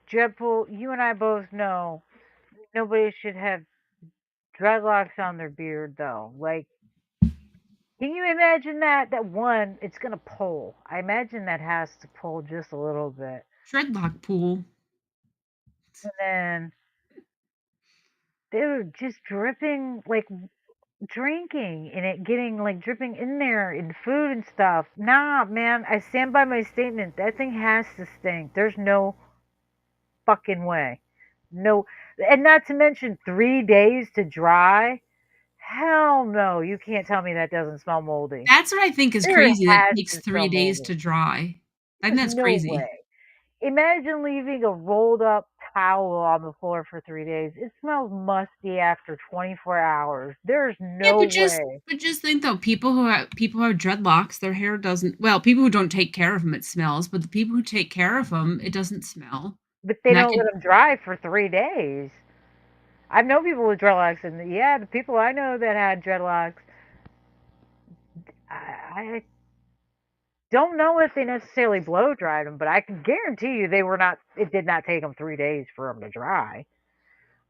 Dreadpool, you and I both know nobody should have dreadlocks on their beard, though. Like, can you imagine that? That one, it's gonna pull. I imagine that has to pull just a little bit, Dreadlock pool. and then they're just dripping like drinking and it getting like dripping in there in food and stuff. Nah, man, I stand by my statement. That thing has to stink. There's no fucking way. No, and not to mention 3 days to dry. Hell no, you can't tell me that doesn't smell moldy. That's what I think is There crazy. That it has takes to smell 3 days moldy. to dry. I think There's that's no crazy. way. Imagine leaving a rolled up towel on the floor for 3 days. It smells musty after 24 hours. There's Yeah, no way. but just think though, people who have dreadlocks, their hair doesn't. Well, people who don't take care of them, it smells. But the people who take care of them, it doesn't smell. But they And that don't could let them dry for 3 days. I've known people with dreadlocks, and yeah, the people I know that had dreadlocks, I don't know if they necessarily blow dried them, but I can guarantee you they were not. It did not take them 3 days for them to dry.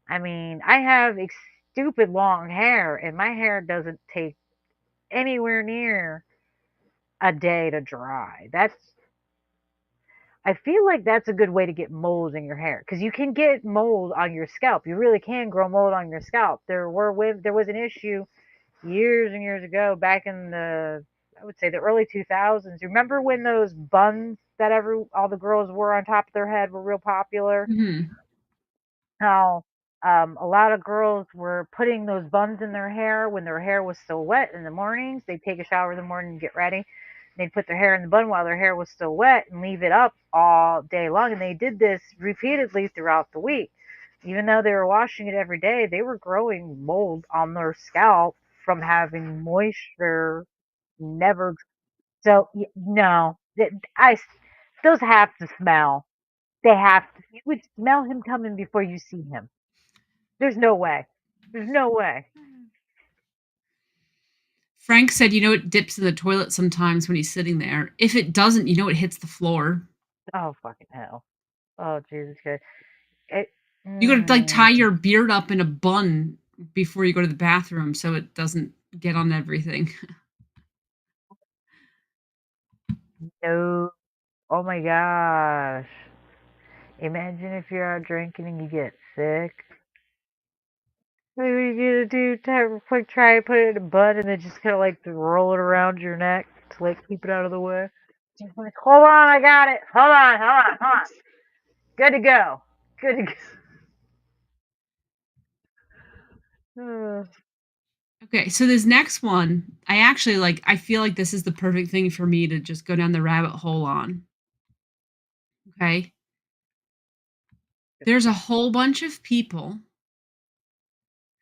I mean, I have stupid long hair, and my hair doesn't take anywhere near a day to dry. I feel like that's a good way to get mold in your hair because you can get mold on your scalp. You really can grow mold on your scalp. There was an issue years and years ago, back in the I would say the early 2000s. Remember when those buns that every all the girls wore on top of their head were real popular? mhm. how a lot of girls were putting those buns in their hair when their hair was still wet in the mornings. They'd take a shower in the morning and get ready. They'd put their hair in the bun while their hair was still wet and leave it up all day long. And they did this repeatedly throughout the week. Even though they were washing it every day, they were growing mold on their scalp from having moisture never. So, no, those have to smell. They have to. You would smell him coming before you see him. There's no way. There's no way. Frank said, it dips in the toilet sometimes when he's sitting there. If it doesn't, it hits the floor. Oh, fucking hell. Oh, Jesus Christ. It, You gotta like mm, tie your beard up in a bun before you go to the bathroom so it doesn't get on everything. no. Oh my gosh. Imagine if you're out drinking and you get sick. What are you gonna do? Quick try and put it in a bun and then just kind of like roll it around your neck to like keep it out of the way. Just like, hold on, I got it. Hold on, hold on, hold on. Good to go. Good to go. Okay, so this next one, I actually like I feel like this is the perfect thing for me to just go down the rabbit hole on. Okay? There's a whole bunch of people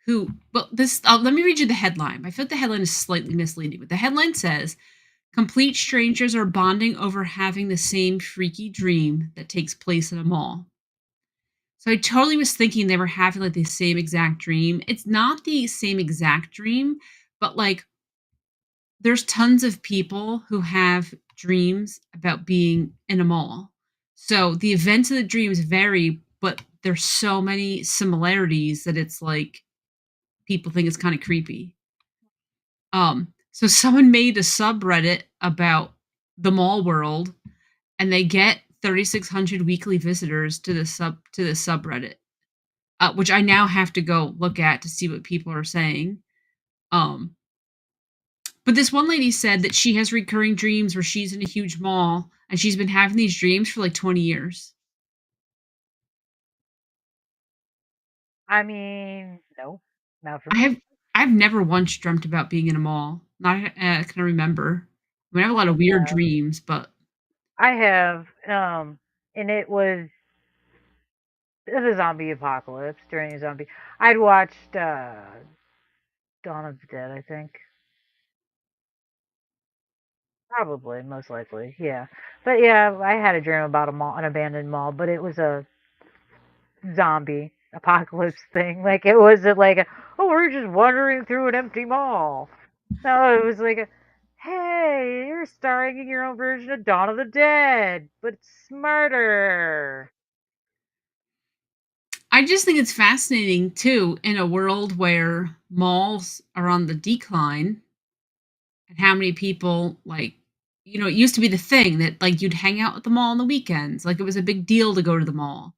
who well this let me read you the headline. I feel like the headline is slightly misleading, but the headline says complete strangers are bonding over having the same freaky dream that takes place in a mall. So I totally was thinking they were having like the same exact dream. It's not the same exact dream, but like there's tons of people who have dreams about being in a mall. So the events of the dreams vary, but there's so many similarities that it's like people think it's kind of creepy. So someone made a subreddit about the mall world and they get 3600 weekly visitors to the subreddit, which I now have to go look at to see what people are saying. Um, but this one lady said that she has recurring dreams where she's in a huge mall and she's been having these dreams for like 20 years. I mean, no, not for I me. have I've never once dreamt about being in a mall. Not can I remember. I mean, I have a lot of weird dreams, but I have, and the zombie apocalypse during a zombie. I'd watched Dawn of the Dead, I think. Probably, most likely, yeah. But yeah, I had a dream about a mall, an abandoned mall, but it was a zombie apocalypse thing. Like it wasn't like, oh, we're just wandering through an empty mall. No, it was like, hey, you're starring in your own version of Dawn of the Dead, but smarter. I just think it's fascinating too in a world where malls are on the decline and how many people like it used to be the thing that like you'd hang out at the mall on the weekends. Like it was a big deal to go to the mall.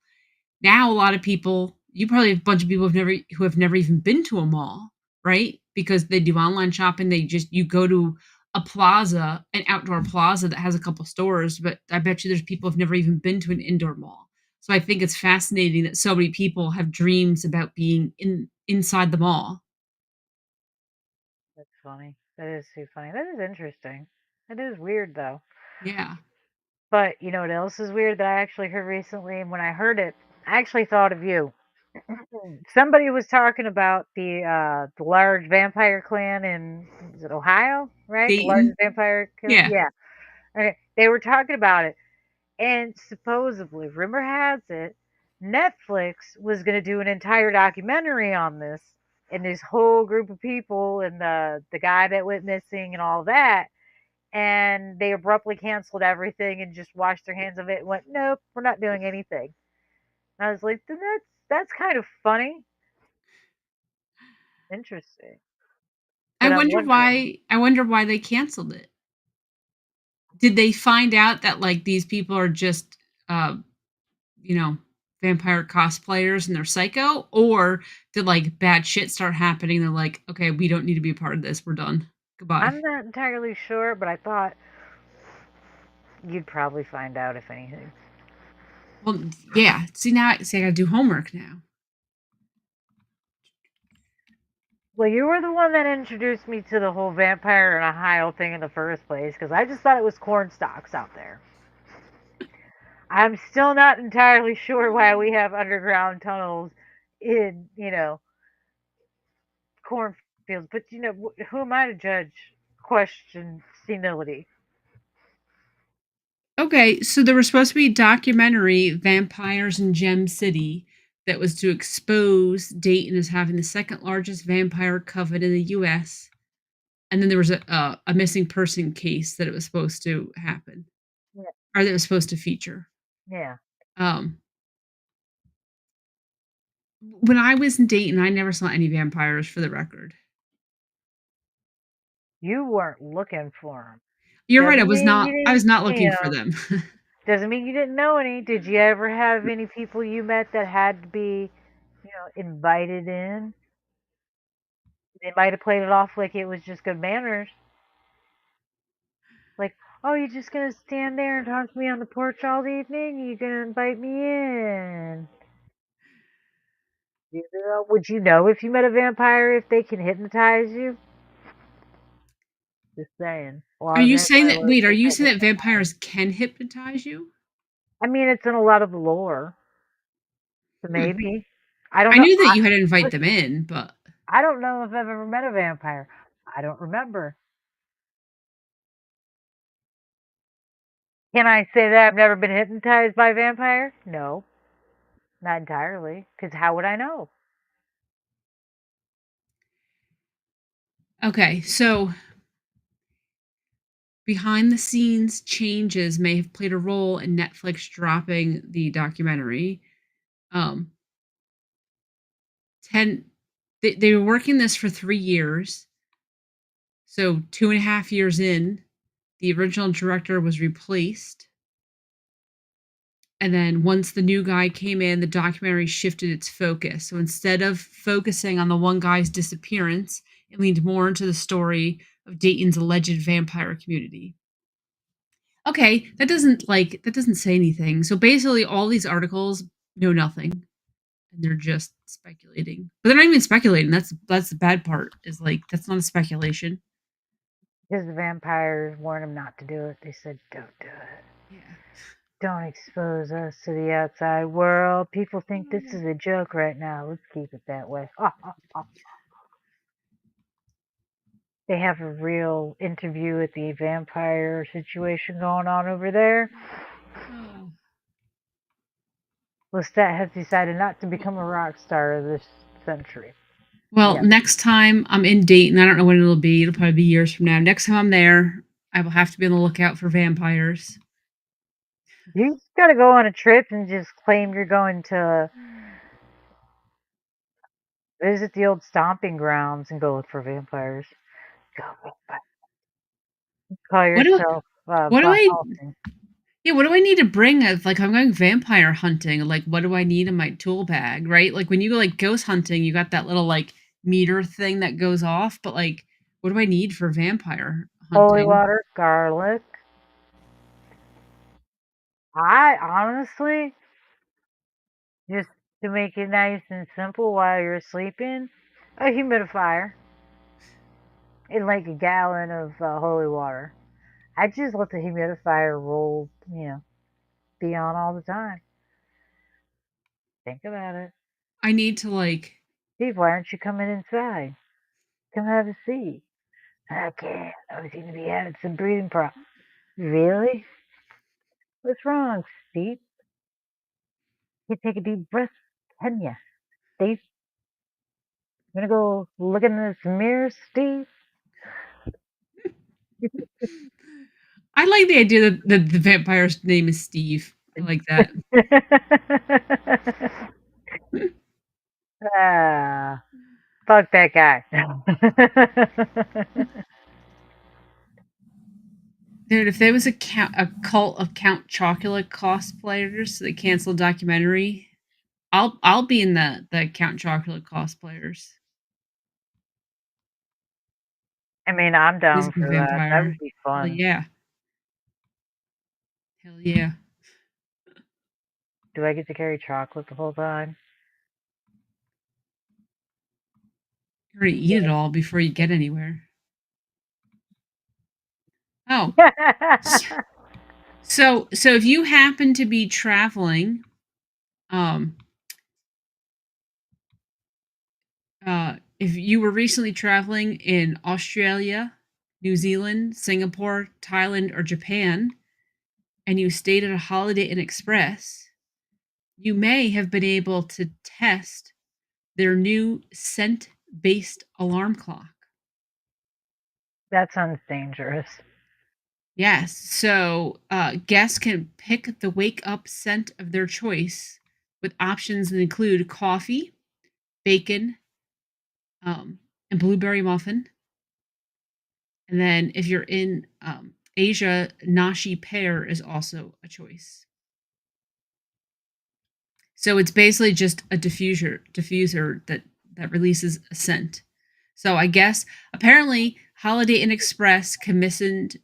Now a lot of people, you probably have a bunch of people who have never even been to a mall, right? Because they do online shopping. You go to a plaza, an outdoor plaza that has a couple stores, but I bet you there's people who've never even been to an indoor mall. So I think it's fascinating that so many people have dreams about being inside the mall. That's funny. That is too funny. That is interesting. It is weird though. Yeah. But you know what else is weird that I actually heard recently? And when I heard it, I actually thought of you. Somebody was talking about the large vampire clan in, is it Ohio, right? The largest Dayton. vampire clan. Yeah. Yeah. Okay. They were talking about it, and supposedly, rumor has it, Netflix was going to do an entire documentary on this, and this whole group of people, and the guy that went missing, and all that. And they abruptly canceled everything and just washed their hands of it and went, nope, we're not doing anything. And I was like, then that's kind of funny, interesting. But I'm wondering, I wonder why they canceled it. Did they find out that like these people are just uh you know, vampire cosplayers and they're psycho? Or did like bad shit start happening? They're like, okay, we don't need to be a part of this. We're done. Goodbye. I'm not entirely sure, but I thought you'd probably find out if anything. Well, yeah. See now, see, I gotta do homework now. Well, you were the one that introduced me to the whole vampire and Ohio thing in the first place, because I just thought it was corn stalks out there. I'm still not entirely sure why we have underground tunnels in, cornfields, but who am I to judge? Question senility. Okay, so there was supposed to be a documentary, Vampires in Gem City, that was to expose Dayton as having the second largest vampire coven in the US. And then there was a missing person case that it was supposed to happen, Yeah, or that it was supposed to feature. yeah. Um, when I was in Dayton, I never saw any vampires, for the record. You weren't looking for them. You're right, Doesn't mean you I was didn't not see looking for them. them. Doesn't mean you didn't know any. Did you ever have any people you met that had to be, invited in? They might have played it off like it was just good manners. Like, oh, you're just gonna stand there and talk to me on the porch all evening? You gonna invite me in? Would you know if you met a vampire if they can hypnotize you? Just saying. A Are lot of you saying vampire that lords wait, are think you that saying that hypnotize. vampires can hypnotize you? I mean, it's in a lot of the lore, so Hmm. maybe. I don't I know. knew that you had to invite them Listen, in, but I don't know if I've ever met a vampire. I don't remember. Can I say that I've never been hypnotized by a vampire? No, not entirely. Because how would I know? okay, so behind the scenes changes may have played a role in Netflix dropping the documentary. Um, 10 they were working this for 3 years, so 2.5 years in, the original director was replaced, and then once the new guy came in, the documentary shifted its focus. So instead of focusing on the one guy's disappearance, it leaned more into the story of Dayton's alleged vampire community. Okay, that doesn't say anything. So basically all these articles know nothing and they're just speculating. But they're not even speculating. That's the bad part. Is like that's not a speculation. Because the vampires warned him not to do it. They said, don't do it. Yeah. Don't expose us to the outside world. People think this is a joke right now. Let's keep it that way. They have a real interview with the vampire situation going on over there. Oh. Lestat has decided not to become a rock star this century. Well, Yep. next time I'm in Dayton, I don't know when it'll be. It'll probably be years from now. Next time I'm there, I will have to be on the lookout for vampires. You just gotta go on a trip and just claim you're going to visit the old stomping grounds and go look for vampires. Go call What do yourself what do Van I Helsing. Yeah, what do I need to bring if like I'm going vampire hunting? Like what do I need in my tool bag, right? Like when you go like ghost hunting, you got that little like meter thing that goes off, but like what do I need for vampire Holy hunting? water, garlic. I honestly, just to make it nice and simple while you're sleeping, a humidifier and like a gallon of holy water. I just let the humidifier roll, be on all the time. Think about it. I need to like Steve, why aren't you coming inside? Come have a seat. I can't. I was going to be having some breathing problems. Really? What's wrong, Steve? You take a deep breath, can you? Steve, I'm gonna go look in this mirror, Steve. I like the idea that the vampire's name is Steve. I like that. ah, fuck that guy. Dude, if there was a cult of Count Chocula cosplayers, so they canceled documentary, I'll be in the Count Chocula cosplayers. I mean, I'm He's down a good for that. That would vampire. be Hell fun. yeah. Hell yeah. Do I get to carry chocolate the whole time? You're gonna eat it all before you get anywhere. Oh, s so if you happen to be traveling, um, if you were recently traveling in Australia, New Zealand, Singapore, Thailand, or Japan, and you stayed at a Holiday Inn Express, you may have been able to test their new scent-based alarm clock. That sounds dangerous. Yes, so, guests can pick the wake-up scent of their choice with options that include coffee, bacon, and blueberry muffin. And then if you're in, Asia, nashi pear is also a choice. So it's basically just a diffuser that releases a scent. So I guess apparently Holiday Inn Express commissioned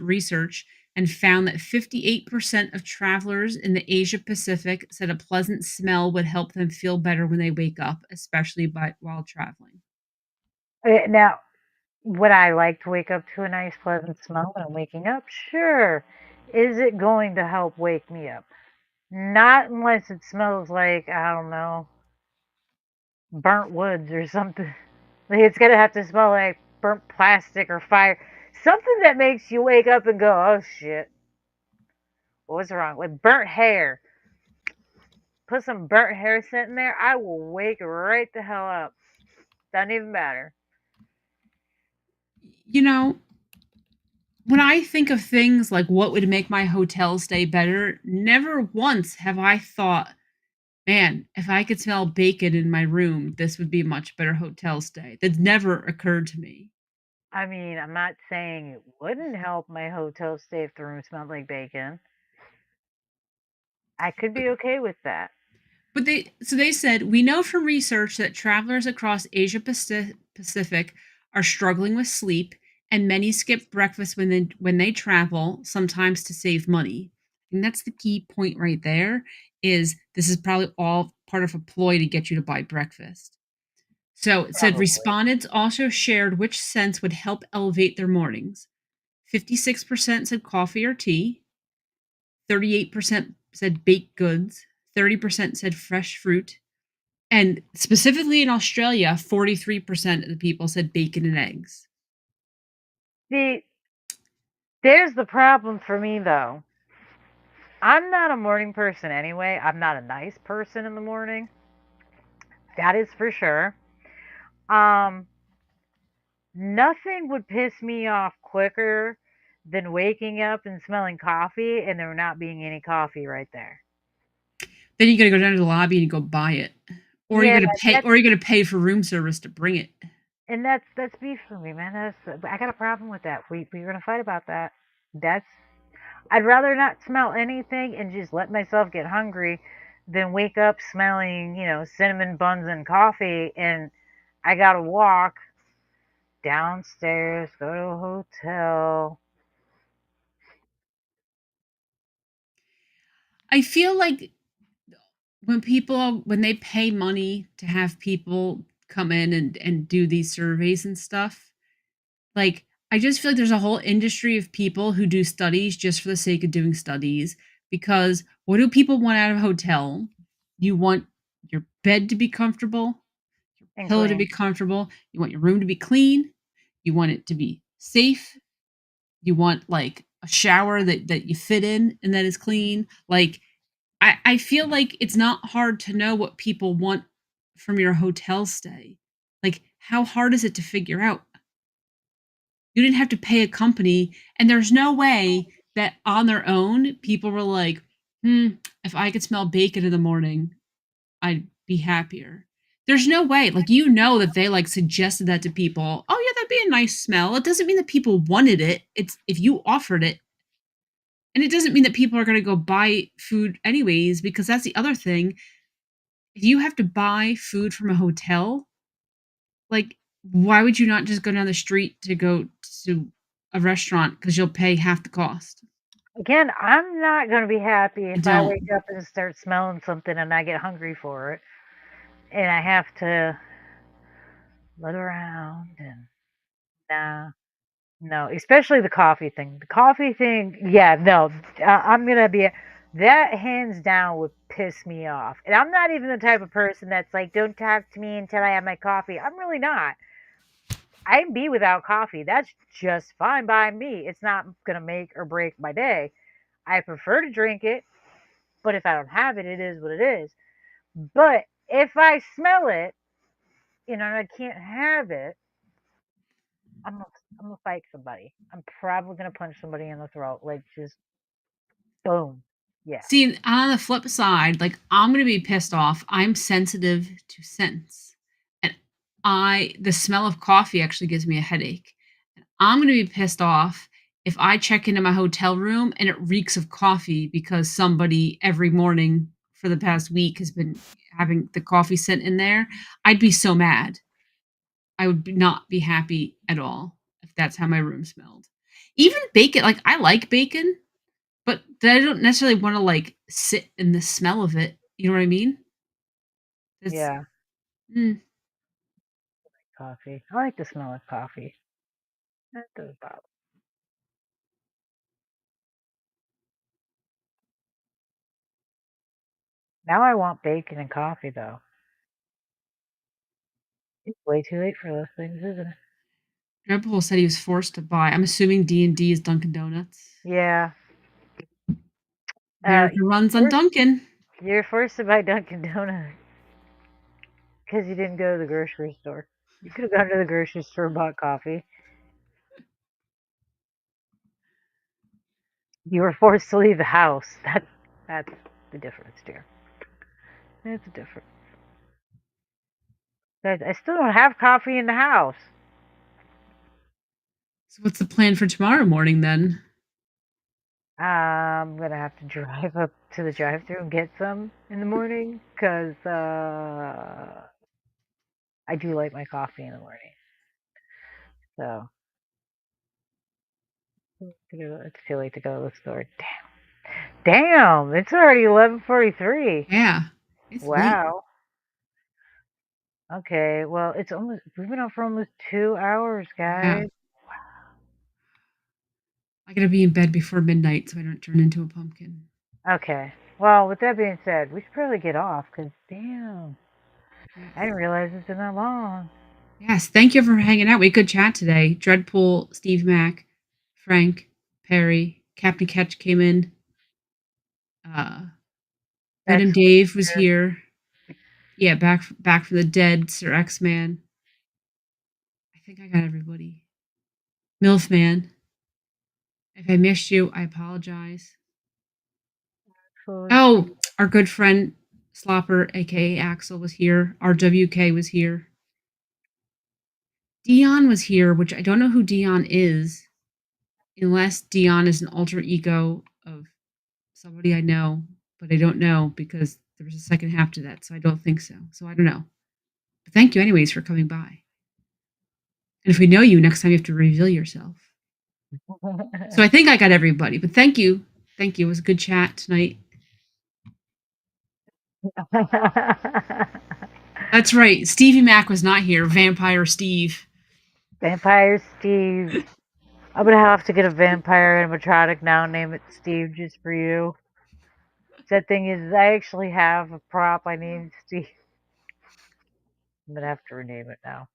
research and found that 58% of travelers in the Asia Pacific said a pleasant smell would help them feel better when they wake up, especially while traveling. Now, would I like to wake up to a nice pleasant smell when I'm waking up? Sure. Is it going to help wake me up? Not unless it smells like, I don't know, burnt woods or something. Like it's gonna have to smell like burnt plastic or fire. Something that makes you wake up and go, oh shit, what's wrong? Like burnt hair. Put some burnt hair scent in there, I will wake right the hell up. Doesn't even matter. You know, when I think of things like what would make my hotel stay better, never once have I thought, man, if I could smell bacon in my room, this would be a much better hotel stay. That's never occurred to me. I mean, I'm not saying it wouldn't help my hotel stay if the room smelled like bacon. I could But be okay with that. they said we know from research that travelers across Asia Pacific are struggling with sleep, and many skip breakfast when they travel, sometimes to save money. And that's the key point right there. Is this is probably all part of a ploy to get you to buy breakfast. So it said Probably. respondents also shared which scents would help elevate their mornings. 56% said coffee or tea, 38% said baked goods, 30% said fresh fruit, and specifically in Australia, 43% of the people said bacon and eggs. See, there's the problem for me though. I'm not a morning person anyway. I'm not a nice person in the morning. That is for sure. Um, Nothing would piss me off quicker than waking up and smelling coffee and there not being any coffee right there. Then you gotta go down to the lobby and you go buy it. Or Yeah, you're gonna pay for room service to bring it. that's beef for me, man. I got a problem with that. We're gonna fight about that. That's I'd rather not smell anything and just let myself get hungry than wake up smelling, cinnamon buns and coffee and I gotta walk downstairs, go to a hotel. I feel like when they pay money to have people come in and do these surveys and stuff, like, I just feel like there's a whole industry of people who do studies just for the sake of doing studies, because what do people want out of a hotel? You want your bed to be comfortable, your And pillow to clean. be comfortable, you want your room to be clean, you want it to be safe, you want, like, a shower that you fit in and that is clean. Like, I feel like it's not hard to know what people want from your hotel stay. Like, how hard is it to figure out? You didn't have to pay a company, and there's no way that on their own, people were like, "Hmm, if I could smell bacon in the morning, I'd be happier." There's no way, like, that they, like, suggested that to people. "Oh, yeah, that'd be a nice smell." It doesn't mean that people wanted it. It's if you offered it, and it doesn't mean that people are gonna go buy food anyways, because that's the other thing. If you have to buy food from a hotel, like, why would you not just go down the street to go to a restaurant? Because 'cause you'll pay half the cost? Again, I'm not gonna be happy I if I don't. wake up and start smelling something and I get hungry for it, and I have to look around and nah, no, especially the coffee thing. The coffee thing, yeah, no, I'm gonna be that hands down would piss me off. And I'm not even the type of person that's like, don't talk to me until I have my coffee. I'm really not. I can be without coffee. That's just fine by me. It's not gonna make or break my day. I prefer to drink it, but if I don't have it, it is what it is. But if I smell it, and I can't have it, I'm gonna, I'm gonna fight somebody. I'm probably gonna punch somebody in the throat, like just boom. Yeah, See, on the flip side, like, I'm gonna be pissed off. I'm sensitive to scents, and the smell of coffee actually gives me a headache. I'm gonna be pissed off if I check into my hotel room and it reeks of coffee because somebody every morning for the past week has been having the coffee scent in there. I'd be so mad. I would not be happy at all if that's how my room smelled. Even bacon, like, I like bacon, but I don't necessarily wanna, like, sit in the smell of it, you know what I mean? It's yeah, mm. coffee. I like the smell of coffee. That does bother. Now I want bacon and coffee though. It's way too late for those things, isn't it? Red Bull said he was forced to buy. I'm assuming D&D is Dunkin' Donuts. Yeah. America runs on Forced, Dunkin'. you're forced to buy Dunkin' Donuts because you didn't go to the grocery store. You could have gone to the grocery store and bought coffee. You were forced to leave the house. That's the difference, dear. That's the difference. I still don't have coffee in the house. So what's the plan for tomorrow morning then? I'm gonna have to drive up to the drive-thru and get some in the morning because I do like my coffee in the morning. So it's too late to go to the store. Damn! It's already 11:43. Yeah, it's late. Wow. Okay. Well, it's almost we've been on for almost 2 hours, Yeah. guys. I gotta be in bed before midnight so I don't turn into a pumpkin. Okay. Well, with that being said, we should probably get off because damn, I Yes. didn't realize it's been that long. Yes, thank you for hanging out. We had a good chat today. Dreadpool, Steve Mack, Frank, Perry, Captain Catch came in. Uh, Venom Excellent. Dave was here. Yeah, back from the dead, Sir X-Man. I think I got everybody. Milfman. If I missed you, I apologize. Excellent. Oh, our good friend Slopper, aka Axel, was here. RWK was here. Dion was here, which I don't know who Dion is, unless Dion is an alter ego of somebody I know, but I don't know because there was a second half to that, so I don't think so. So I don't know. But thank you anyways for coming by. And if we know you, next time you have to reveal yourself. So I think I got everybody, but thank you. Thank you. It was a good chat tonight. That's right. Stevie Mac was not here. Vampire Steve. Vampire Steve. I'm gonna have to get a vampire animatronic now and name it Steve just for you. Sad thing is, I actually have a prop I named Steve. I'm gonna have to rename it now.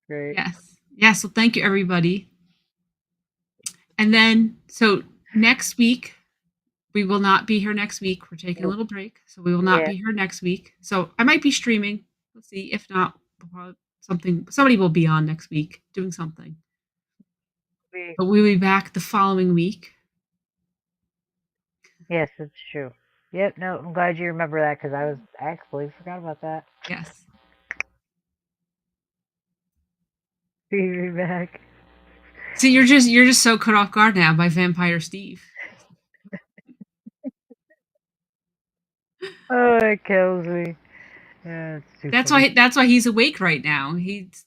Great. Yes. Yes. Well, thank you, everybody. And then, so next week, we will not be here next week. We're taking a Nope. little break. So we will not Yeah. be here next week. So I might be streaming. Let's see. If not, we'll probably somebody will be on next week doing something. But we'll be back the following week. Yes, it's true. Yep. No, I'm glad you remember that because I actually forgot about that. Yes. Be back. See, you're just so caught off guard now by Vampire Steve. Oh, it kills me. Yeah, it's too funny. That's why he's awake right now. He's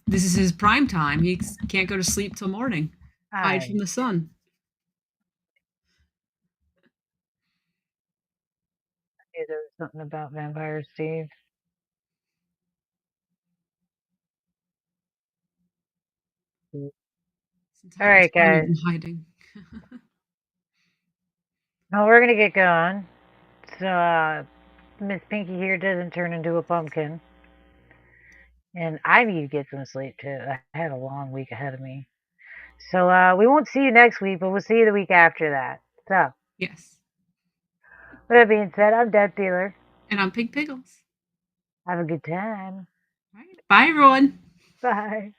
this is his prime time. He can't go to sleep till morning. Hide I from the sun. knew there was something about Vampire Steve. This All entire right, time I've guys. been hiding. Well, we're gonna get going. So, Miss Pinky here doesn't turn into a pumpkin. And I need to get some sleep too. I had a long week ahead of me. So, we won't see you next week, but we'll see you the week after that. So, Yes. with that being said, I'm Death Dealer. And I'm Pig Pickles. Have a good time. All right. Bye, everyone. Bye.